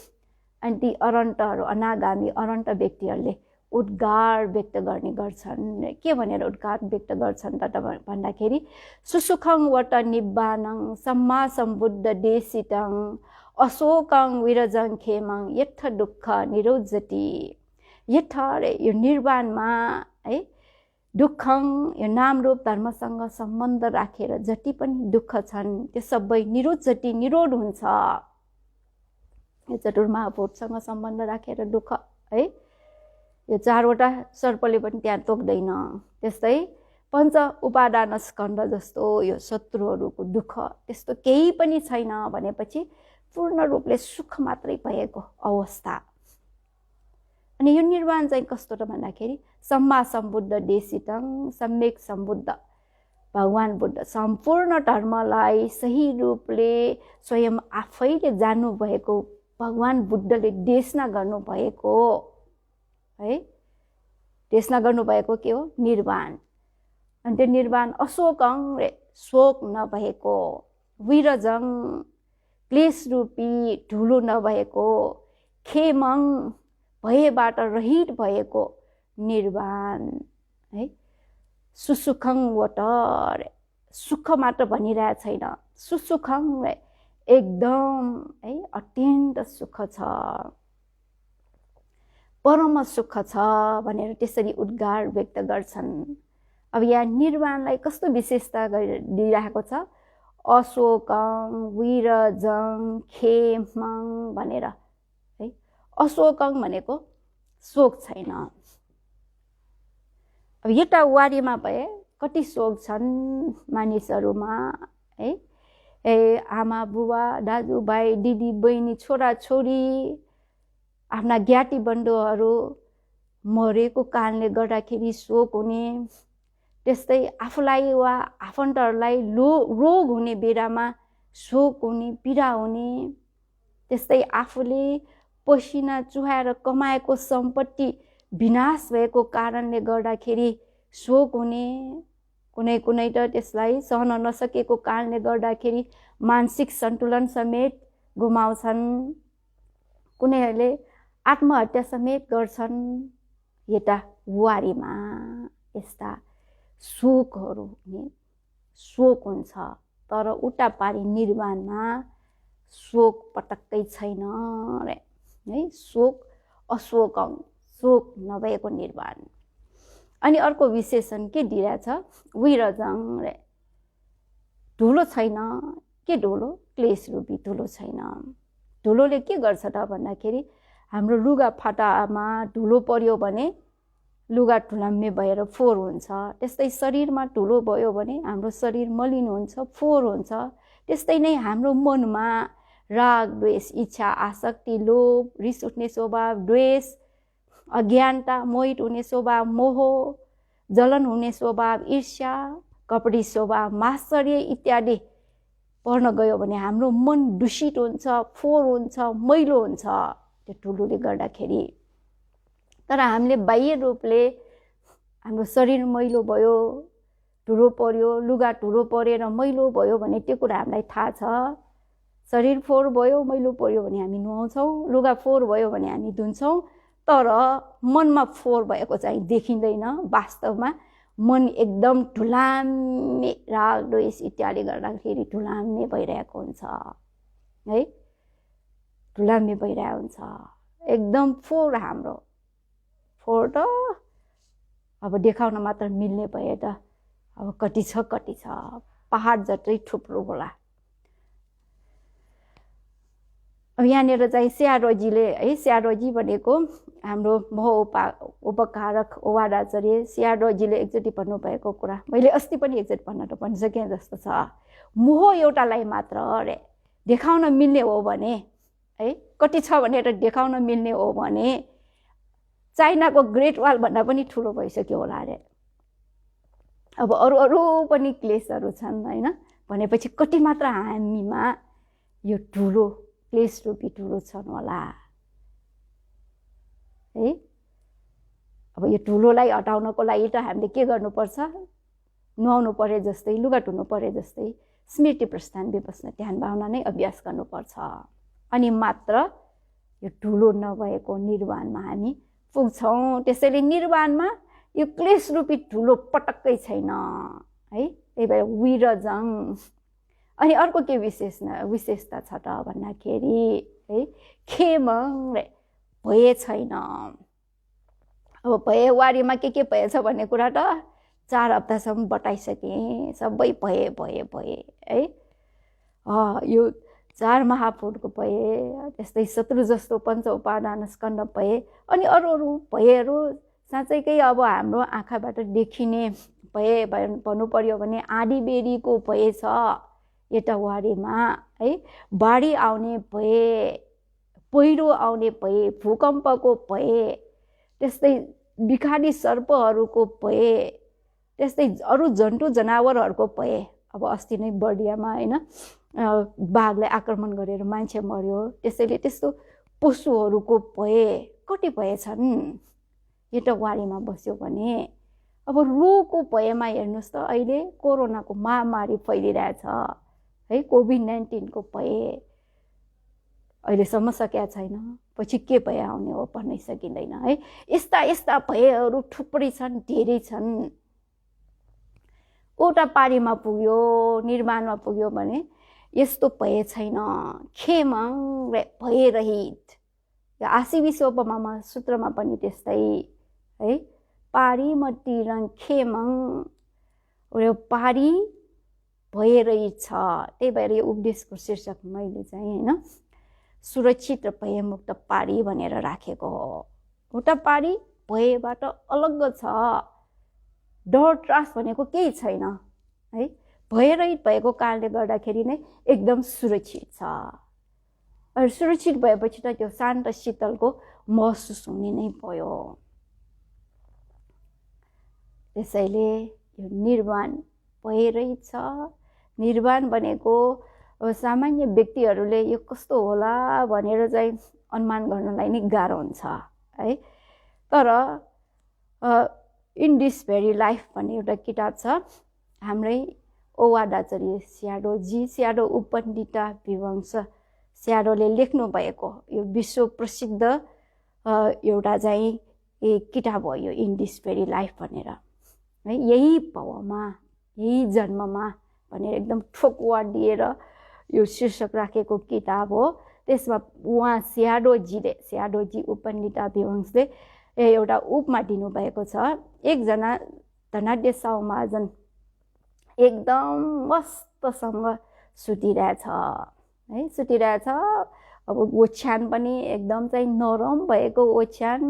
अनि ती अरन्तहरू, अनागामी अरन्त व्यक्तिहरूले उद्गार व्यक्त गर्ने गर्छन्। के भनेर उद्गार व्यक्त गर्छन् त भन्दाखेरि सुसुखं वट निब्बानं सम्मा सम्बुद्ध देशितं अशोकं विरजं खेमं यथ दुःख निरोजति। यथ यो निर्वाणमा है दुःखं यो नाम रूप धर्मसँग सम्बन्ध राखेर जति पनि दुःख छन् त्यो सबै निरोजति निरोध हुन्छ। यो चतुर्महाभूतसँग सम्बन्ध राखेर दुःख है, यो 4वटा सर्पले पनि त्यहाँ तोक्दैन। त्यस्तै पञ्च उपादान स्कन्ध जस्तो यो शत्रुहरूको दुःख त्यस्तो केही पनि छैन भनेपछि पूर्ण रूपले सुख मात्रै भएको अवस्था। अनि यो निर्वाण चाहिँ कस्तो त भन्दाखेरि सम्मा सम्बुद्ध देशितं, सम्यक सम्बुद्ध भगवान बुद्ध सम्पूर्ण धर्मलाई सही रूपले स्वयं आफैले जान्नु भएको भगवान बुद्धले देशना गर्नुभएको है। देशना गर्नुभएको के हो? निर्वाण। अनि त्यो निर्वाण अशोकं शोक नभएको, विरजं क्लेश रूपी धुलो नभएको, खेमं भयबाट रहित भएको निर्वाण है। सुसुखं वटर सुख मात्र भनिरहेको छैन, सुसुखं एकदम है अत्यन्त सुख छ, परम सुख छ भनेर त्यसरी उद्गार व्यक्त गर्छन्। अब यहाँ निर्वाणलाई कस्तो विशेषता दिइरहेको छ? अशोकं विरजं खेमं भनेर है। अशोकं भनेको शोक छैन। अब एउटा वारीमा भए कति शोक छन् मानिसहरूमा है। आमा बुबा दाजुभाइ दिदी बहिनी छोरा छोरी आफ्ना ज्ञाति बन्धुहरू मरेको कारणले गर्दाखेरि शोक हुने, त्यस्तै आफूलाई वा आफन्तहरूलाई रोग हुने बेलामा शोक हुने, पीडा हुने, त्यस्तै आफूले पसिना चुहाएर कमाएको सम्पत्ति विनाश भएको कारणले गर्दाखेरि शोक हुने, कुनै कुनै त त्यसलाई सहन नसकेको कारणले गर्दाखेरि मानसिक सन्तुलन समेत गुमाउँछन्, कुनैहरूले आत्महत्या समेत गर्छन्। यता वारीमा यस्ता शोकहरू हुने, शोक हुन्छ। तर उता पारी निर्वाणमा शोक पटक्कै छैन है। शोक अशोकं शोक नभएको निर्वाण। अनि अर्को विशेषण के दिइरहेछ? विरजं धुलो छैन। के धुलो? क्लेश रूपी धुलो छैन। धुलोले के गर्छ त भन्दाखेरि हाम्रो लुगा फाटामा धुलो पर्यो भने लुगा ठुलाम्मे भएर फोहोर हुन्छ। त्यस्तै शरीरमा धुलो भयो भने हाम्रो शरीर मलिन हुन्छ, फोहोर हुन्छ। त्यस्तै नै हाम्रो मनमा राग द्वेष इच्छा आसक्ति लोभ रिस उठ्ने स्वभाव द्वेष अज्ञानता मोहित हुने स्वभाव मोह जलन हुने स्वभाव ईर्ष्या कपटी स्वभाव मात्सर्य इत्यादि पर्न गयो भने हाम्रो मन दूषित हुन्छ, फोहोर हुन्छ, मैलो हुन्छ त्यो धुलोले गर्दाखेरि। तर हामीले बाह्य रूपले हाम्रो शरीर मैलो भयो, धुलो पर्यो, लुगा धुलो परेर मैलो भयो भने त्यो कुरा हामीलाई थाहा छ। शरीर फोहोर भयो, मैलो पर्यो भने हामी नुहाउँछौँ, लुगा फोहोर भयो भने हामी धुन्छौँ, तर मनमा फोहोर भएको चाहिँ देखिँदैन। वास्तवमा मन एकदम ढुलाम्मे, राग द्वेष इत्यादि गर्दाखेरि ढुलाम्मे भइरहेको हुन्छ है, ढुलाम्मे भइरहेको हुन्छ। एकदम फोहोर हाम्रो, फोहोर त अब देखाउन मात्र मिल्ने भए त अब कति छ, पहाड जत्रै थुप्रो होला। अब यहाँनिर चाहिँ स्यारोजीले है, स्यारोजी भनेको हाम्रो उपकारक ओवाडाचार्य स्यारोजीले एकचोटि भन्नुभएको कुरा मैले अस्ति पनि एकचोटि भनिसकेँ जस्तो छ। मोह एउटालाई मात्र अरे देखाउन मिल्ने हो भने है, कति छ भनेर देखाउन मिल्ने हो भने चाइनाको ग्रेट वाल भन्दा पनि ठुलो भइसक्यो होला अरे। अब अरू पनि क्लेशहरू छन् होइन, भनेपछि कति मात्र हामीमा यो ठुलो क्लेश रूपी ठुलो छन् होला है। अब यो ठुलोलाई हटाउनको लागि त हामीले के गर्नुपर्छ, नुहाउनु परे जस्तै, लुगा धुनु परे जस्तै स्मृति प्रस्थान विपस्ना ध्यान भावना नै अभ्यास गर्नुपर्छ। अनि मात्र यो ठुलो नभएको निर्वाणमा हामी पुग्छौँ। त्यसैले निर्वाणमा यो क्लेश रूपी ठुलो पटक्कै छैन है। त्यही भएर विरजङ। अनि अर्को के विशेषता छ त भन्दाखेरि है, खेमङ भए छैन। अब भए वारीमा के भएछ भन्ने कुरा त 4 हप्तासम्म बताइसकेँ। सबै भए है। यो 4 महापुरुषको भए, त्यस्तै शत्रु जस्तो पञ्च उपादान स्कन्द भए, अनि अरू भएहरू साँच्चैकै अब हाम्रो आँखाबाट देखिने भए भन्नु पर्यो भने आँधी बेरीको भए छ यता वारीमा है। बाढी आउने भए, पहिरो आउने भए, भूकम्पको भए, त्यस्तै बिखारी सर्पहरूको भए, त्यस्तै अरू जन्तु जनावरहरूको भए। अब अस्ति नै बर्दियामा होइन बाघले आक्रमण गरेर मान्छे मर्यो, त्यसैले त्यस्तो पशुहरूको भए कति भएछन् यता वारीमा बस्यो भने। अब रोगको भएमा हेर्नुहोस् त अहिले कोरोनाको महामारी फैलिरहेछ है, कोभिड-19 को भए अहिलेसम्म सकेका छैन, पछि के भए आउने हो भन्नै सकिँदैन है। यस्ता भएहरू थुप्रै छन्, धेरै छन्। एउटा पारीमा पुग्यो, निर्माणमा पुग्यो भने यस्तो भए छैन, खेमङ भयरहित। आशी विश्वोपमा सूत्रमा पनि त्यस्तै है, पारी मतिरङ खेमङ, पारी भयरहित छ। त्यही भएर यो उपदेशको शीर्षक मैले चाहिँ होइन सुरक्षित र भयमुक्त पारी भनेर राखेको हो। एउटा पारी भयबाट अलग्ग छ, डर त्रास भनेको केही छैन है। भयरहित भएको कारणले गर्दाखेरि नै एकदम सुरक्षित छ। र सुरक्षित भएपछि त त्यो शान्त शीतलको महसुस हुने नै भयो। त्यसैले यो निर्वाण भयरहित छ। निर्वाण भनेको सामान्य व्यक्तिहरूले यो कस्तो होला भनेर चाहिँ अनुमान गर्नलाई नै गाह्रो हुन्छ है। तर इन दिस भेरी लाइफ भन्ने एउटा किताब छ हाम्रै ओवाडाचार्य स्याडोजी, स्याडो उपनिता विवंश स्याडोले लेख्नु भएको यो विश्व प्रसिद्ध एउटा चाहिँ किताब हो यो इन दिस भेरी लाइफ भनेर है। यही भावमा, यही जन्ममा भनेर एकदम ठोकुवा दिएर यो शीर्षक राखेको किताब हो। त्यसमा उहाँ स्याडोजी उपनिता विवंशले एउटा उपमा दिनुभएको छ। एकजना धनाढ्य साउ महाजन एकदम मस्तसँग सुतिरहेछ है, सुतिरहेछ। अब ओछ्यान पनि एकदम चाहिँ नरम भएको ओछ्यान।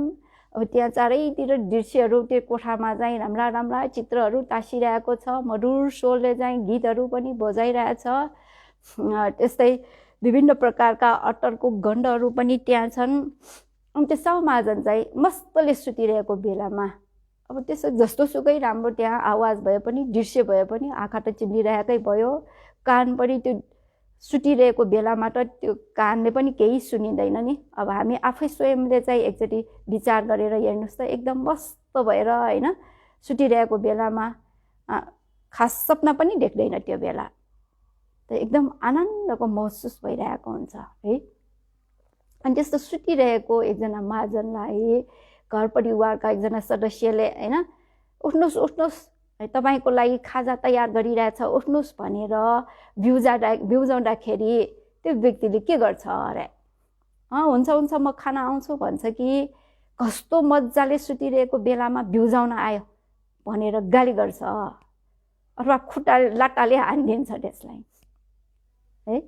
अब त्यहाँ चारैतिर दृश्यहरू, त्यो कोठामा चाहिँ राम्रा राम्रा चित्रहरू टाँसिरहेको छ। मधुर स्वरले चाहिँ गीतहरू पनि बजाइरहेछ। त्यस्तै विभिन्न प्रकारका अत्तरको गन्धहरू पनि त्यहाँ छन्। अनि त्यो साउ महाजन चाहिँ मस्तले सुतिरहेको बेलामा अब त्यसो जस्तो सुकै राम्रो त्यहाँ आवाज भए पनि, दृश्य भए पनि आँखा त चिम्लिरहेकै भयो, कान पनि त्यो सुतिरहेको बेलामा त त्यो कानले पनि केही सुनिँदैन नि। अब हामी आफै स्वयंले चाहिँ एकचोटि विचार गरेर हेर्नुहोस् त, एकदम मस्त भएर होइन सुतिरहेको बेलामा खास सपना पनि देख्दैन त्यो बेला, त एकदम आनन्दको महसुस भइरहेको हुन्छ है। अनि त्यस्तो सुतिरहेको एकजना महाजनलाई घर परिवारका एकजना सदस्यले होइन उठ्नुहोस् तपाईँको लागि खाजा तयार गरिरहेछ उठ्नुहोस् भनेर बिउजाउँदाखेरि त्यो व्यक्तिले के गर्छ अरे, हुन्छ म खाना आउँछु भन्छ कि कस्तो मजाले सुतिरहेको बेलामा बिउजाउन आयो भनेर गाली गर्छ अथवा खुट्टा लाट्टाले हानिदिन्छ त्यसलाई है।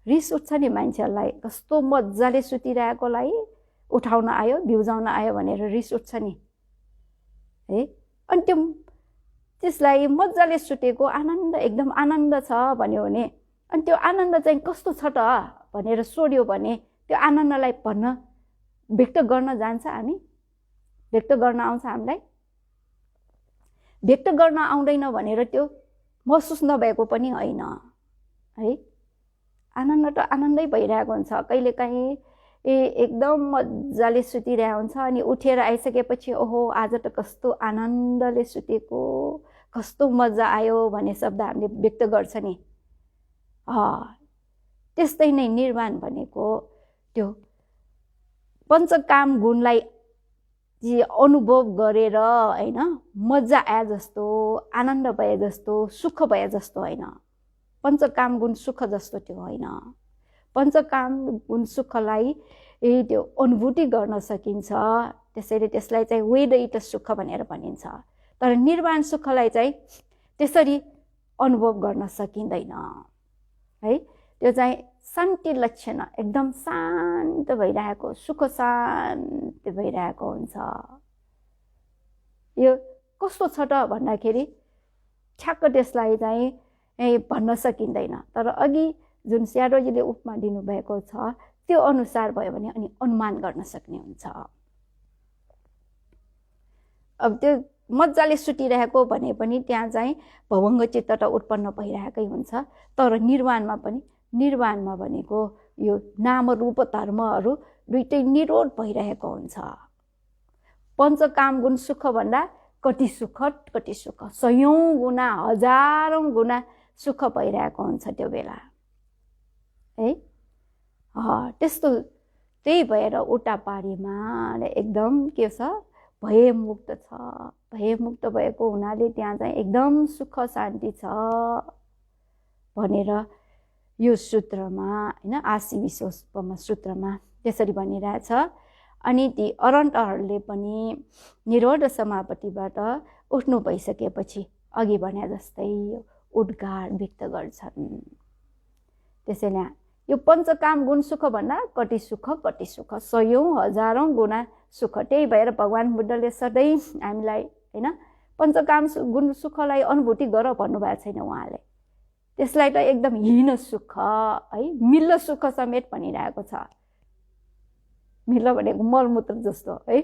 रिस उठ्छ नि मान्छेहरूलाई, कस्तो मजाले सुतिरहेकोलाई उठाउन आयो बिउजाउन आयो भनेर रिस उठ्छ नि है। अनि त्यसलाई मजाले सुतेको आनन्द एकदम आनन्द छ भन्यो भने, अनि त्यो आनन्द चाहिँ कस्तो छ त भनेर सोध्यो भने त्यो आनन्दलाई व्यक्त गर्न जान्छ हामी, व्यक्त गर्न आउँछ हामीलाई, व्यक्त गर्न आउँदैन भनेर त्यो महसुस नभएको पनि होइन है। आनन्द त आनन्दै भइरहेको हुन्छ, कहिलेकाहीँ एकदम मजाले सुतिरहेको हुन्छ अनि उठेर आइसकेपछि ओहो आज त कस्तो आनन्दले सुतेको, कस्तो मजा आयो भन्ने शब्द हामीले व्यक्त गर्छ नि। त्यस्तै नै निर्वाण भनेको त्यो पञ्चकाम गुणलाई अनुभव गरेर होइन मजा आए जस्तो, आनन्द भए जस्तो, सुख भए जस्तो होइन। पञ्चकाम गुण सुख जस्तो त्यो होइन। पञ्चकाम गुण सुखलाई त्यो अनुभूति गर्न सकिन्छ, त्यसैले त्यसलाई चाहिँ वेदैत सुख भनेर भनिन्छ। तर निर्वाण सुखलाई चाहिँ त्यसरी अनुभव गर्न सकिँदैन है। त्यो चाहिँ शान्ति लक्षण, एकदम शान्त भइरहेको, सुख शान्ति भइरहेको हुन्छ। यो कस्तो छ त भन्दाखेरि ठ्याक्क त्यसलाई चाहिँ भन्न सकिँदैन। तर अघि जुन स्यारोजीले उपमा दिनुभएको छ त्यो अनुसार भयो भने अनि अनुमान गर्न सक्ने हुन्छ। अब त्यो मजाले सुतिरहेको भने पनि त्यहाँ चाहिँ भवङ्ग चित्त त उत्पन्न भइरहेकै हुन्छ। तर निर्वाणमा भनेको यो नाम रूप धर्महरू दुइटै निरोध भइरहेको हुन्छ। पञ्चकाम गुण सुख भन्दा कति सुख, सयौं गुणा हजारौं गुणा सुख भइरहेको हुन्छ त्यो बेला है। त्यही भएर उता पारीमा एकदम के छ, भयमुक्त छ। भयमुक्त भएको हुनाले त्यहाँ चाहिँ एकदम सुख शान्ति छ भनेर यो सूत्रमा होइन आशी विश्वमा सूत्रमा त्यसरी भनिरहेछ। अनि ती अरन्तहरूले पनि निरोध समापतिबाट उठ्नु भइसकेपछि अघि भने जस्तै उद्गार व्यक्त गर्छन्। त्यसैले यो पञ्चकाम गुण सुख भन्दा कति सुख, सयौं हजारौं गुणा सुख। त्यही भएर भगवान् बुद्धले सधैँ हामीलाई होइन पञ्चकाम गुण सुखलाई अनुभूति गर भन्नुभएको छैन उहाँले। त्यसलाई त एकदम हीन सुख है, मिल्ल सुख समेत भनिरहेको छ। मिल्ल भनेको मलमूत्र जस्तो है,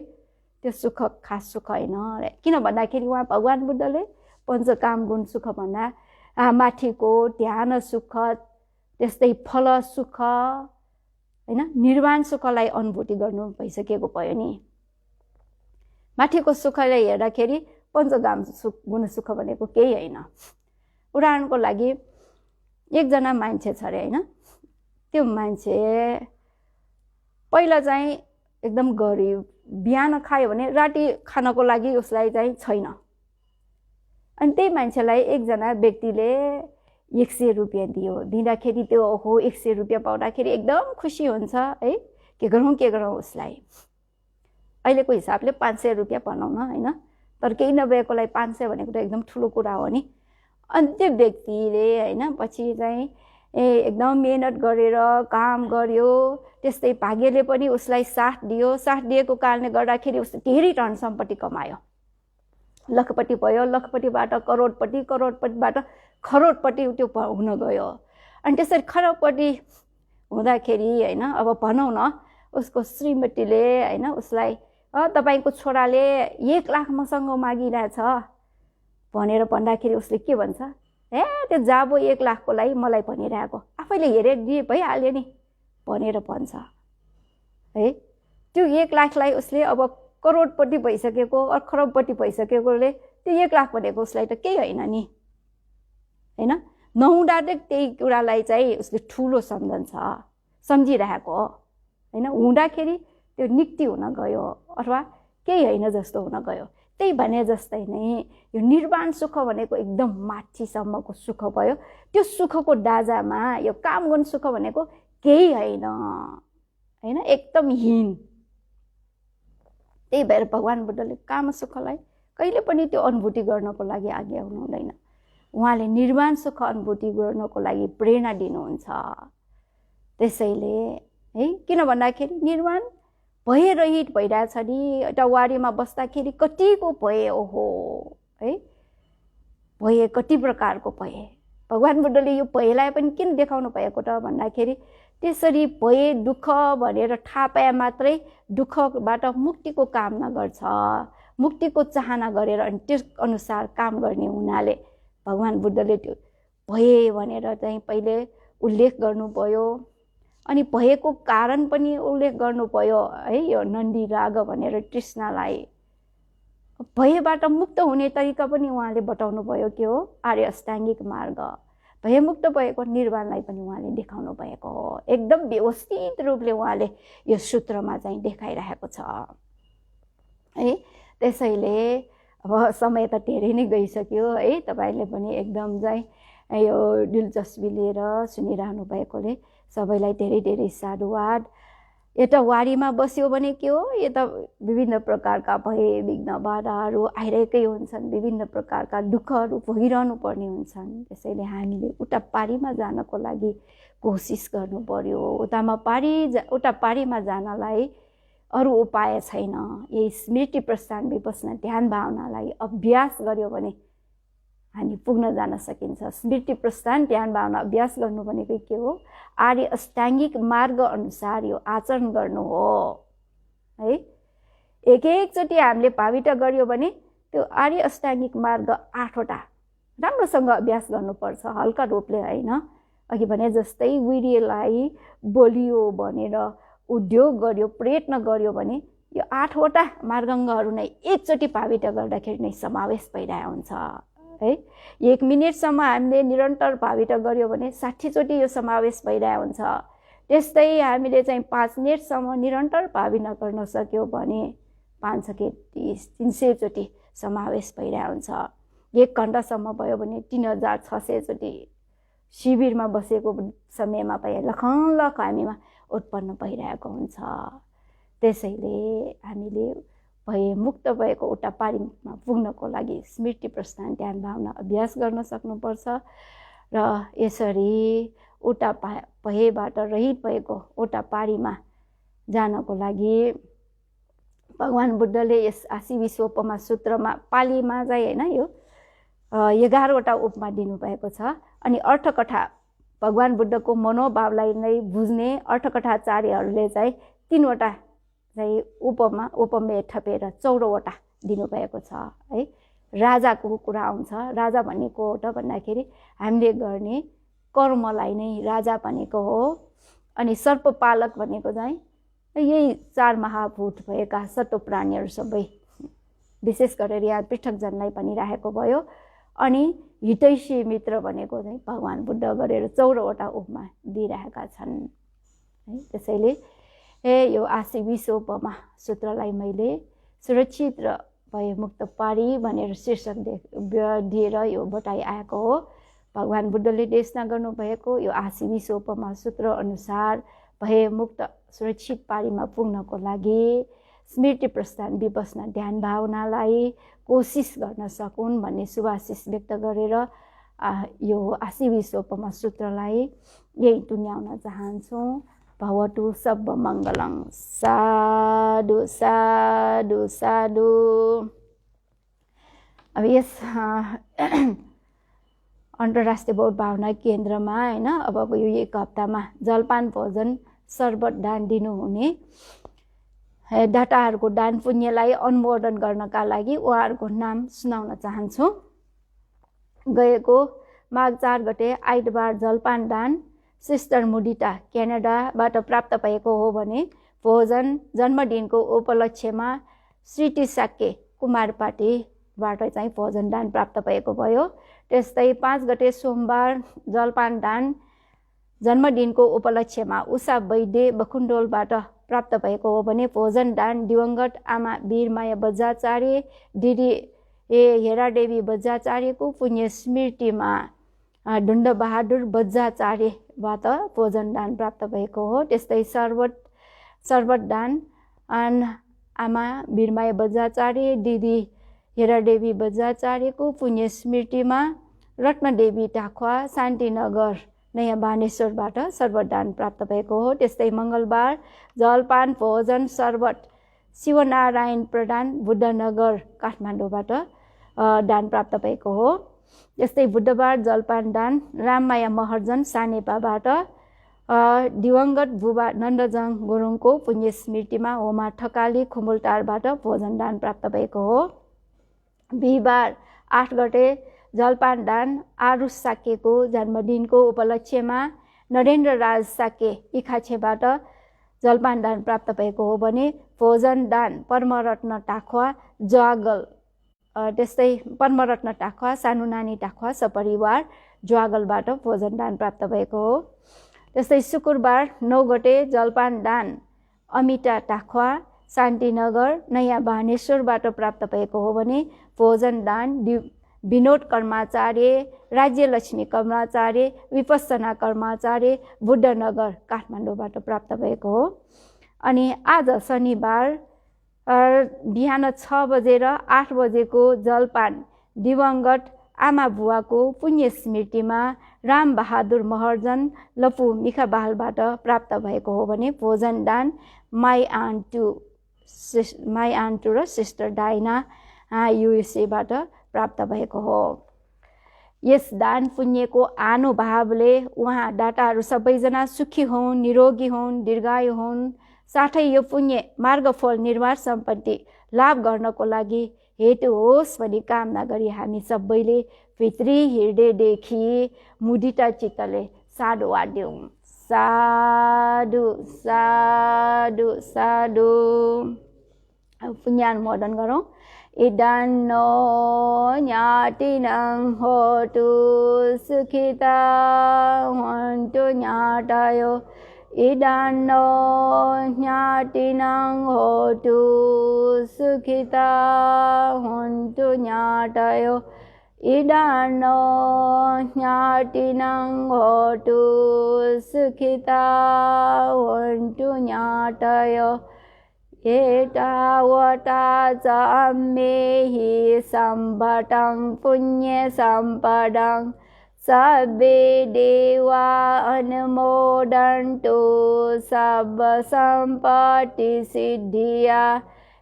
त्यो सुख खास सुख होइन। किन भन्दाखेरि उहाँ भगवान् बुद्धले पञ्चकाम गुण सुख भन्दा माथिको ध्यान सुख, त्यस्तै फल सुख होइन निर्वाण सुखलाई अनुभूति गर्नु भइसकेको भयो नि। माथिको सुखलाई हेर्दाखेरि पञ्चकाम गुण सुख भनेको केही होइन। उदाहरणको लागि एकजना मान्छे छ अरे होइन, त्यो मान्छे पहिला चाहिँ एकदम गरिब, बिहान खायो भने राति खानको लागि उसलाई चाहिँ छैन। अनि त्यही मान्छेलाई एकजना व्यक्तिले 100 रुपियाँ दिँदाखेरि त्यो ओहो 100 रुपियाँ पाउँदाखेरि एकदम खुसी हुन्छ है। के गरौँ उसलाई, अहिलेको हिसाबले 500 रुपियाँ बनाउन होइन, तर केही नभएकोलाई 500 भनेको त एकदम ठुलो कुरा हो नि। अनि त्यो व्यक्तिले होइन पछि चाहिँ एकदम मेहनत गरेर काम गर्यो, त्यस्तै भाग्यले पनि उसलाई साथ दियो। साथ दिएको कारणले गर्दाखेरि उसले धेरै धन सम्पत्ति कमायो, लखपति भयो, लखपतिबाट करोडपति, करोडपतिबाट खरोडपति त्यो हुन गयो। अनि त्यसरी खरोडपति हुँदाखेरि होइन अब भनौँ न उसको श्रीमतीले होइन उसलाई तपाईँको छोराले 1 लाख मसँग मागिरहेछ भनेर भन्दाखेरि उसले के भन्छ, त्यो जाबो 1 लाखको लागि मलाई भनिरहेको, आफैले हेरेर दिए भइहाल्यो नि भनेर भन्छ है। त्यो 1 लाखलाई उसले अब करोडपट्टि भइसकेको खरबपट्टि भइसकेकोले त्यो 1 लाख भनेको उसलाई त केही होइन नि, होइन? नहुँदा त्यही कुरालाई चाहिँ उसले ठुलो सम्झिरहेको हो, होइन? हुँदाखेरि त्यो निक्ति हुन गयो अथवा केही होइन जस्तो हुन गयो। त्यही भने जस्तै नै यो निर्वाण सुख भनेको एकदम माथिसम्मको सुख भयो। त्यो सुखको दाजामा यो कामगुण सुख भनेको केही होइन, होइन? एकदम हीन। त्यही भएर भगवान बुद्धले काम सुखलाई कहिले पनि त्यो अनुभूति गर्नको लागि आज्ञा हुनुहुँदैन। उहाँले निर्वाण सुख अनुभूति गर्नको लागि प्रेरणा दिनुहुन्छ। त्यसैले है, किन भन्दाखेरि निर्वाण भयरहित भइरहेछ नि, एउटा वारीमा बस्दाखेरि कतिको भय, ओहो है, भय कति प्रकारको भय। भगवान बुद्धले यो भयलाई पनि किन देखाउनु भएको त भन्दाखेरि त्यसरी भय दुःख भनेर थाहा पाए मात्रै दुःखबाट मुक्तिको कामना गर्छ, मुक्तिको चाहना गरेर अनि त्यस अनुसार काम गर्ने हुनाले भगवान बुद्धले त्यो भय भनेर चाहिँ पहिले उल्लेख गर्नुभयो। अनि भयको कारण पनि उल्लेख गर्नुभयो है, यो नन्दी राग भनेर तृष्णालाई। भयबाट मुक्त हुने तरिका पनि उहाँले बताउनु भयो, के हो? आर्य अष्टाङ्गिक मार्ग। भयमुक्त भएको निर्वाणलाई पनि उहाँले देखाउनु भएको हो। एकदम व्यवस्थित रूपले उहाँले यो सूत्रमा चाहिँ देखाइरहेको छ है। त्यसैले अब समय त धेरै नै गइसक्यो है, तपाईँले पनि एकदम चाहिँ यो दिलचस्पी लिएर सुनिरहनु भएकोले सबैलाई धेरै धेरै साधुवाद। यता वारीमा बस्यो भने के हो, यता विभिन्न प्रकारका भय विघ्न बाधाहरू आइरहेकै हुन्छन्, विभिन्न प्रकारका दुःखहरू भोगिरहनु पर्ने हुन्छन्। त्यसैले हामीले उता पारीमा जानको लागि कोसिस गर्नु पर्यो। उता पारीमा जानलाई अरू उपाय छैन। यही स्मृति प्रस्थान विपस्ना ध्यान भावनालाई अभ्यास गर्यो भने हामी पुग्न जान सकिन्छ। स्मृति प्रस्थान ध्यान भावना अभ्यास गर्नु भनेको के हो? आर्य अष्टाङ्गिक मार्ग अनुसार यो आचरण गर्नु हो है। एकचोटि हामीले भावित गर्यो भने त्यो आर्य अष्टाङ्गिक मार्ग 8वटा राम्रोसँग अभ्यास गर्नुपर्छ, हल्का रूपले होइन। अघि भने जस्तै वीर्यलाई बलियो भनेर उद्योग गर्यो, प्रयत्न गर्यो भने यो 8वटा मार्गाङ्गहरू नै एकचोटि भावित गर्दाखेरि नै समावेश भइरहेको हुन्छ है। 1 मिनेटसम्म हामीले निरन्तर भावित गर्यो भने 60 चोटि यो समावेश भइरहेको हुन्छ। त्यस्तै हामीले चाहिँ 5 मिनेटसम्म निरन्तर भावित गर्न सक्यो भने 5 सके 300 चोटि समावेश भइरहेको हुन्छ। 1 घन्टासम्म भयो भने 3600 चोटि शिविरमा बसेको समयमा पनि लखनलख हामीमा उत्पन्न भइरहेको हुन्छ। त्यसैले हामीले भयमुक्त भएको उता पारीमा पुग्नको लागि स्मृति प्रस्थान ध्यान भावना अभ्यास गर्न सक्नुपर्छ। र यसरी उता भयबाट रहित भएको उता पारीमा जानको लागि भगवान बुद्धले यस आशी विश्वोपमा सूत्रमा पालीमा चाहिँ होइन यो 11वटा उपमा दिनुभएको छ। अनि अर्थकथा भगवान बुद्धको मनोभावलाई नै बुझ्ने अर्थकथाचार्यहरूले चाहिँ 3वटा चाहिँ उपमेय थपेर 14वटा दिनुभएको छ है। राजाको कुरा आउँछ। राजा भनेको हो त भन्दाखेरि हामीले गर्ने कर्मलाई नै राजा भनेको हो। अनि सर्पपालक भनेको चाहिँ यही 4 महाभूत भएका सत्व प्राणीहरू सबै, विशेष गरेर यहाँ पृथकजनलाई पनि राखेको भयो। अनि हितैषी मित्र भनेको चाहिँ भगवान बुद्ध गरेर 14वटा उपमा दिइरहेका छन् है। त्यसैले यो आशी विश्वोपमा सूत्रलाई मैले सुरक्षित र भयमुक्त पारी भनेर शीर्षक दिएर यो बताइआएको हो। भगवान बुद्धले देशना गर्नुभएको यो आशी विश्वोपमा सूत्र अनुसार भयमुक्त सुरक्षित पारीमा पुग्नको लागि स्मृति प्रस्थान विपस्ना ध्यान भावनालाई कोसिस गर्न सकुन् भन्ने शुभाशिष व्यक्त गरेर यो आशी विश्वोपमा सूत्रलाई यही टुङ्ग्याउन चाहन्छौँ। भवतु सब मङ्गलं। साधु साधु साधु। अब यस अन्तर्राष्ट्रिय बौद्ध भावना केन्द्रमा होइन अबको यो 1 हप्तामा जलपान भोजन शरबत दान दिनुहुने दाताहरूको दान पुण्यलाई अनुमोदन गर्नका लागि उहाँहरूको नाम सुनाउन चाहन्छु। गएको माघ 4 गते आइतबार जलपान दान सिस्टर मुदिता क्यानाडाबाट प्राप्त भएको हो भने भोजन जन्मदिनको उपलक्ष्यमा श्रीटिसाके कुमारपाटीबाट चाहिँ भोजन दान प्राप्त भएको भयो। त्यस्तै 5 गते सोमबार जलपान दान जन्मदिनको उपलक्ष्यमा उषा वैद्य बकुण्डोलबाट प्राप्त भएको हो भने भोजन दान दिवंगत आमा वीरमाया बज्राचार्य दिदी हेरादेवी बज्राचार्यको पुण्य स्मृतिमा ढुण्डबहादुर बज्राचार्यबाट भोजन दान प्राप्त भएको हो। त्यस्तै शरबत दान आमा वीरमाया बज्राचार्य दिदी हेरादेवी बज्राचार्यको पुण्य स्मृतिमा रत्नदेवी टाखुवा शान्तिनगर नयाँ बानेश्वरबाट शरबत दान प्राप्त भएको हो। त्यस्तै मङ्गलबार जलपान भोजन शरबत शिवनारायण प्रधान बुद्धनगर काठमाडौँबाट दान प्राप्त भएको हो। त्यस्तै बुधबार जलपान दान राममाया महर्जन सानेपाबाट दिवंगत बुबा नन्दजङ गुरुङको पुण्य स्मृतिमा होमा ठकाली खुम्बुलटारबाट भोजन दान प्राप्त भएको हो। बिहिबार 8 गते जलपान दान आरुष साकेको जन्मदिनको उपलक्ष्यमा नरेन्द्र राज साके इखाछेबाट जलपान दान प्राप्त भएको हो भने भोजन दान परमरत्न टाखुवा ज्वागल त्यस्तै परमरत्न टाखुवा सानो नानी टाखुवा सपरिवार ज्वागलबाट भोजन दान प्राप्त भएको हो। त्यस्तै शुक्रबार 9 गते जलपान दान अमिता टाखुवा शान्तिनगर नयाँ बानेश्वरबाट प्राप्त भएको हो भने भोजन दान विनोद कर्माचार्य राज्यलक्ष्मी कर्माचार्य विपස්සना कर्माचार्य बुद्धनगर काठमाडौँबाट प्राप्त भएको हो। अनि आज शनिबार बिहान 6 बजेर 8 बजेको जलपान दिवंगत आमा बुवाको पुण्य स्मृतिमा रामबहादुर महर्जन लपु मिखाबालबाट प्राप्त भएको हो भने भोजन दान माई आन्टु र सिस्टर डाइना युएसएबाट प्राप्त भएको हो। यस दान पुण्यको अनुभावले उहाँ दाताहरू सबैजना सुखी हुन्, निरोगी हुन्, दीर्घायु हुन्, साथै यो पुण्य मार्गफल निर्वाण सम्पत्ति लाभ गर्नको लागि हेतु होस् भनी कामना गरी हामी सबैले भित्री हृदयदेखि मुदिता चित्तले साधुवाद दिउँ। साधु साधु साधु। पुण्यानुमोदन गरौँ। इदान्नो ज्ञातिनं होतु सुखिता हन्तु ज्ञातयो। इदान्नो ज्ञातिनं होतु सुखिता हन्तु ज्ञातयो। इदान्नो ज्ञातिनं होतु सुखिता हन्तु ज्ञातयो। एतावता च अम्मेहि सम्पदं पुण्यसम्पदं सर्वे देवा अनुमोदन्तु सर्वसम्पत्तिसिद्धिया।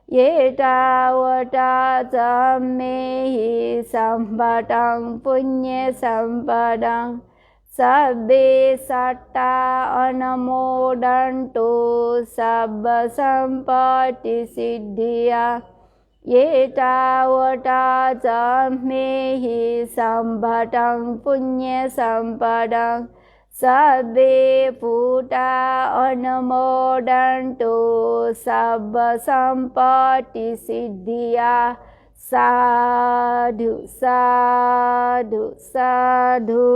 एतावता च अम्मेहि सम्पदं पुण्यसम्पदं सर्वे सत्ता अनुमोदन्तु सर्वसम्पत्तिसिद्धिया। एतावता च अम्मेहि सम्पदं पुण्यसम्पदं सर्वे भूता अनुमोदन्तु सर्वसम्पत्तिसिद्धिया। साधु साधु साधु।